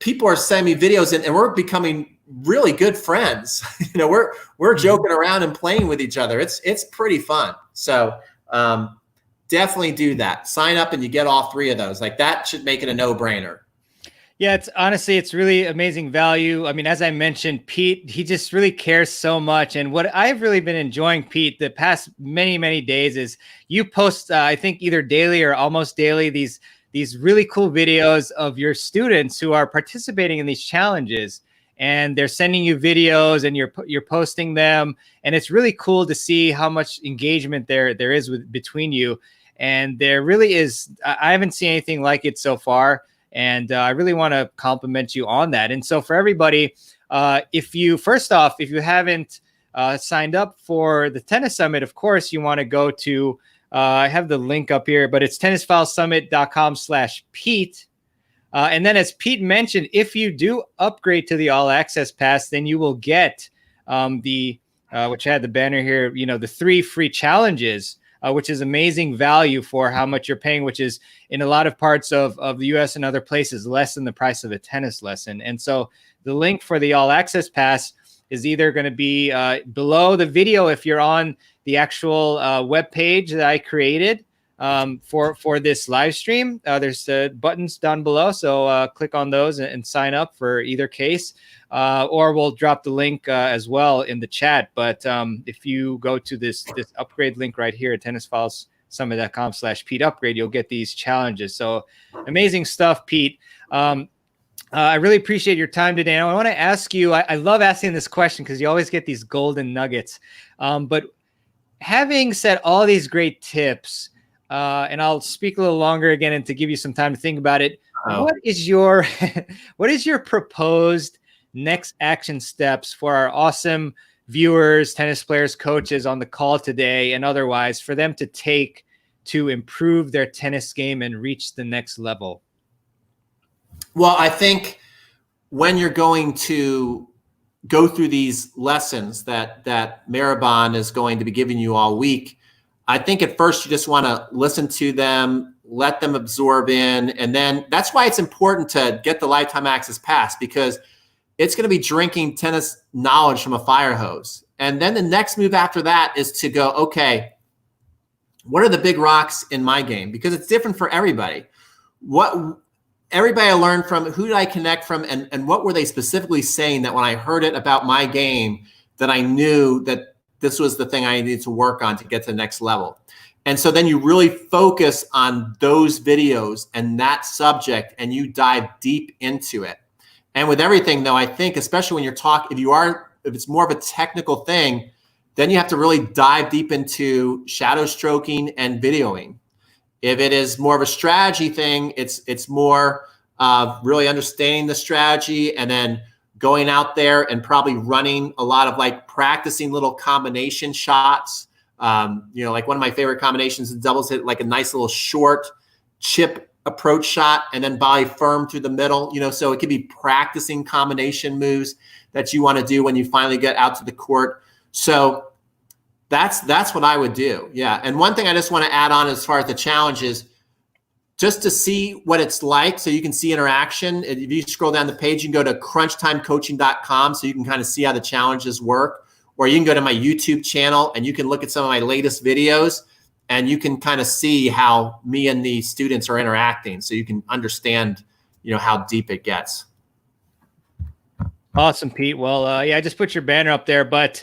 Speaker 1: sending me videos and we're becoming really good friends. We're joking around and playing with each other. It's pretty fun. So definitely do that. Sign up and you get all 3 of those. Like that should make it a no-brainer.
Speaker 2: Yeah, it's really amazing value. I mean, as I mentioned, Pete, he just really cares so much. And what I've really been enjoying, Pete, the past many, many days is you post, I think either daily or almost daily, these really cool videos of your students who are participating in these challenges. And they're sending you videos and you're posting them. And it's really cool to see how much engagement there is between you. And there really is, I haven't seen anything like it so far. And I really want to compliment you on that. And so for everybody, if you haven't signed up for the Tennis Summit, of course, you want to go to, I have the link up here, but it's tennisfilesummit.com/Pete. And then as Pete mentioned, if you do upgrade to the All Access Pass, then you will get which I had the banner here, the 3 free challenges, which is amazing value for how much you're paying, which is in a lot of parts of the US and other places, less than the price of a tennis lesson. And so the link for the All Access Pass is either going to be below the video if you're on the actual web page that I created for this live stream. There's buttons down below, so click on those and sign up for either case, or we'll drop the link as well in the chat. But if you go to this upgrade link right here at tennisfilesummit.com/Pete upgrade, you'll get these challenges. So amazing stuff, Pete. I really appreciate your time today. And I want to ask you, I love asking this question because you always get these golden nuggets. But having said all these great tips, and I'll speak a little longer again and to give you some time to think about it. What is your what is your proposed next action steps for our awesome viewers, tennis players, coaches on the call today and otherwise for them to take to improve their tennis game and reach the next level?
Speaker 1: Well, I think when you're going to go through these lessons that Mehrban is going to be giving you all week, I think at first you just want to listen to them, let them absorb in, and then that's why it's important to get the lifetime access pass, because it's going to be drinking tennis knowledge from a fire hose. And then the next move after that is to go, okay, what are the big rocks in my game? Because it's different for everybody. Everybody I learned from, who did I connect from, and what were they specifically saying that when I heard it about my game, that I knew that this was the thing I needed to work on to get to the next level. And so then you really focus on those videos and that subject, and you dive deep into it. And with everything, though, I think, especially when you're talking, if it's more of a technical thing, then you have to really dive deep into shadow stroking and videoing. If it is more of a strategy thing, it's more really understanding the strategy and then going out there and probably running a lot of like practicing little combination shots. Like one of my favorite combinations is doubles hit, like a nice little short chip approach shot and then volley firm through the middle. So it could be practicing combination moves that you want to do when you finally get out to the court. So that's what I would do. Yeah. And one thing I just want to add on as far as the challenge is just to see what it's like, so you can see interaction. If you scroll down the page, you can go to crunchtimecoaching.com so you can kind of see how the challenges work. Or you can go to my YouTube channel and you can look at some of my latest videos and you can kind of see how me and the students are interacting, so you can understand, how deep it gets.
Speaker 2: Awesome, Pete. Well, I just put your banner up there, but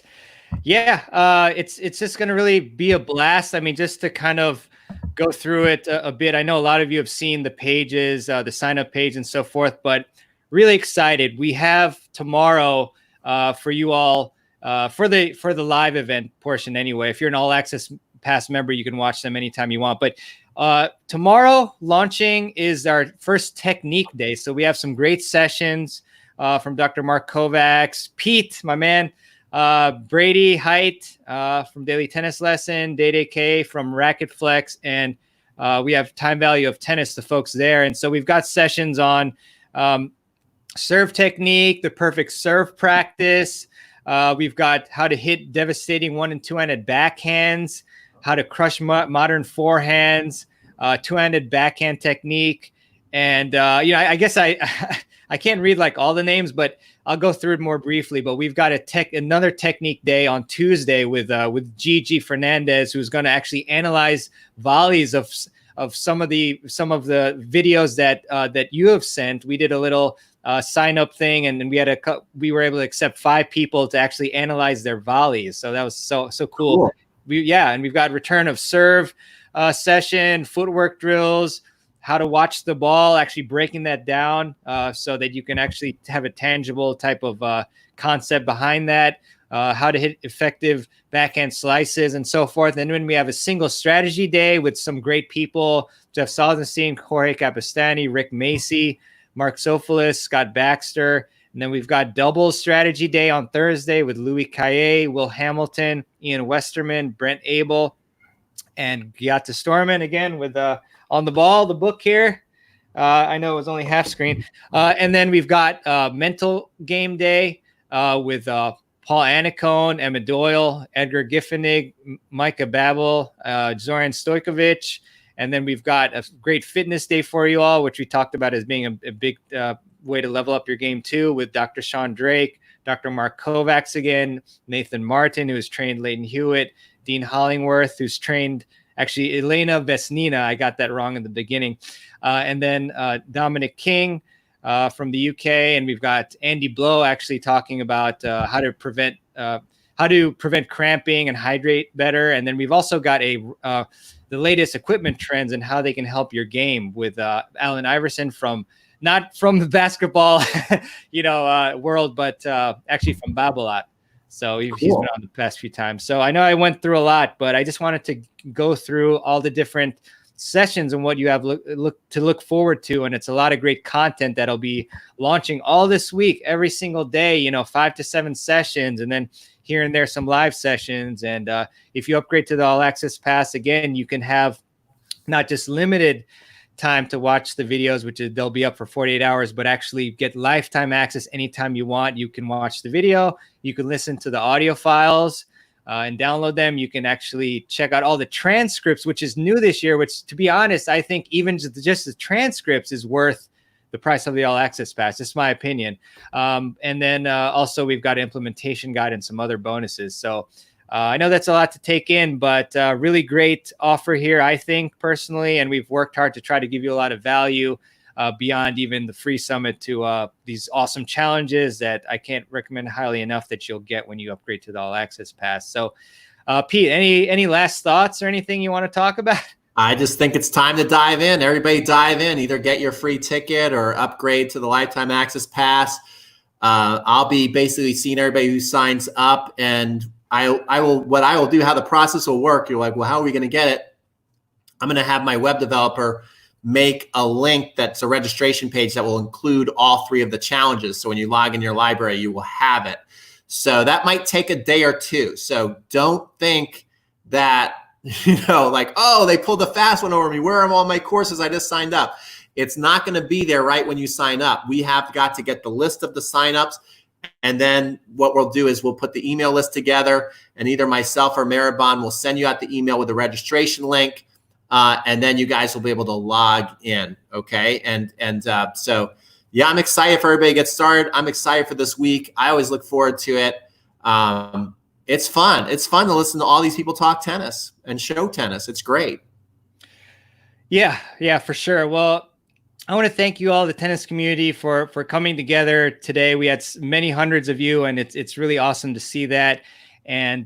Speaker 2: yeah, it's just going to really be a blast. I mean, just to kind of go through it a bit. I know a lot of you have seen the pages, the sign up page and so forth, but really excited. We have tomorrow for you all for the live event portion anyway. If you're an all access pass member, you can watch them anytime you want. But tomorrow launching is our first technique day. So we have some great sessions from Dr. Mark Kovacs, Pete, my man, Brady Height from Daily Tennis Lesson, Day K from Racket Flex, and we have Time Value of Tennis, the folks there. And so we've got sessions on serve technique, the perfect serve practice. We've got how to hit devastating 1- and 2-handed backhands, how to crush modern forehands, 2-handed backhand technique. And, I guess I can't read like all the names, but I'll go through it more briefly. But we've got another technique day on Tuesday with Gigi Fernandez, who's going to actually analyze volleys of some of the videos that you have sent. We did a little sign up thing, and then we were able to accept 5 people to actually analyze their volleys. So that was so cool. And we've got return of serve session, footwork drills, how to watch the ball, actually breaking that down so that you can actually have a tangible type of concept behind that, how to hit effective backhand slices and so forth. And then we have a single strategy day with some great people, Jeff Salzenstein, Jorge Capistani, Rick Macy, Mark Sofolis, Scott Baxter. And then we've got doubles strategy day on Thursday with Louis Caillet, Will Hamilton, Ian Westerman, Brent Abel, and Giata Storman again with On the Ball, the book here. I know it was only half screen. And then we've got mental game day with Paul Anacone, Emma Doyle, Edgar Giffenig, Micah Babel, Zoran Stojkovic. And then we've got a great fitness day for you all, which we talked about as being a big way to level up your game too, with Dr. Sean Drake, Dr. Mark Kovacs again, Nathan Martin, who has trained Leighton Hewitt, Dean Hollingworth, who's trained actually Elena Vesnina. I got that wrong in the beginning. And then Dominic King from the UK. And we've got Andy Blow actually talking about how to prevent cramping and hydrate better. And then we've also got the latest equipment trends and how they can help your game with Alan Iverson from not from the basketball, world, but actually from Babolat. So he's been on the past few times. So I know I went through a lot, but I just wanted to go through all the different sessions and what you have to look forward to. And it's a lot of great content that'll be launching all this week, every single day, 5 to 7 sessions, and then here and there some live sessions. And if you upgrade to the All Access Pass, again, you can have not just limited time to watch the videos, which they'll be up for 48 hours, but actually get lifetime access anytime you want. You can watch the video, you can listen to the audio files and download them. You can actually check out all the transcripts, which is new this year, which, to be honest, I think even just the transcripts is worth the price of the All Access Pass. Just my opinion. And then also we've got an implementation guide and some other bonuses. So I know that's a lot to take in, but really great offer here, I think, personally. And we've worked hard to try to give you a lot of value beyond even the free summit to these awesome challenges that I can't recommend highly enough that you'll get when you upgrade to the All Access Pass. So, Pete, any last thoughts or anything you want to talk about?
Speaker 1: I just think it's time to dive in. Everybody dive in. Either get your free ticket or upgrade to the Lifetime Access Pass. I'll be basically seeing everybody who signs up, and I will do, how the process will work. You're like, well, how are we going to get it? I'm going to have my web developer make a link that's a registration page that will include all 3 of the challenges. So when you log in your library, you will have it. So that might take a day or 2. So don't think that, like, oh, they pulled the fast one over me. Where are all my courses? I just signed up. It's not going to be there right when you sign up. We have got to get the list of the signups. And then what we'll do is we'll put the email list together, and either myself or Mehrban will send you out the email with the registration link. And then you guys will be able to log in. Okay. So yeah, I'm excited for everybody to get started. I'm excited for this week. I always look forward to it. It's fun. It's fun to listen to all these people talk tennis and show tennis. It's great.
Speaker 2: Yeah, for sure. Well, I want to thank you all, the tennis community, for coming together today. We had many hundreds of you, and it's really awesome to see that. And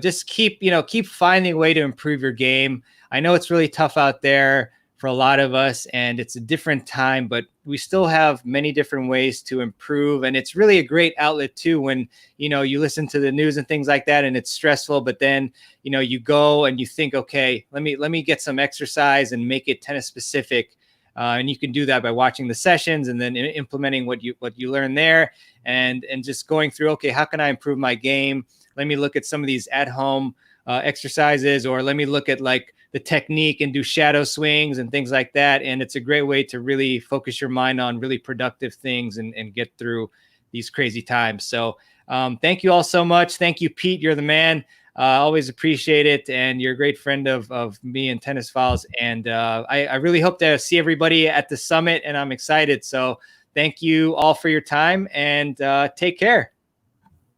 Speaker 2: just keep finding a way to improve your game. I know it's really tough out there for a lot of us, and it's a different time, but we still have many different ways to improve. And it's really a great outlet too, when, you listen to the news and things like that, and it's stressful, but then, you go and you think, okay, let me get some exercise and make it tennis specific. And you can do that by watching the sessions and then implementing what you learn there, and just going through, okay, how can I improve my game? Let me look at some of these at home exercises, or let me look at like the technique and do shadow swings and things like that. And it's a great way to really focus your mind on really productive things and get through these crazy times. So thank you all so much. Thank you, Pete. You're the man. Always appreciate it. And you're a great friend of me and Tennis Files. And I really hope to see everybody at the summit, and I'm excited. So thank you all for your time, and take care.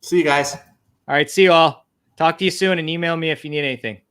Speaker 1: See you guys.
Speaker 2: All right. See you all. Talk to you soon, and email me if you need anything.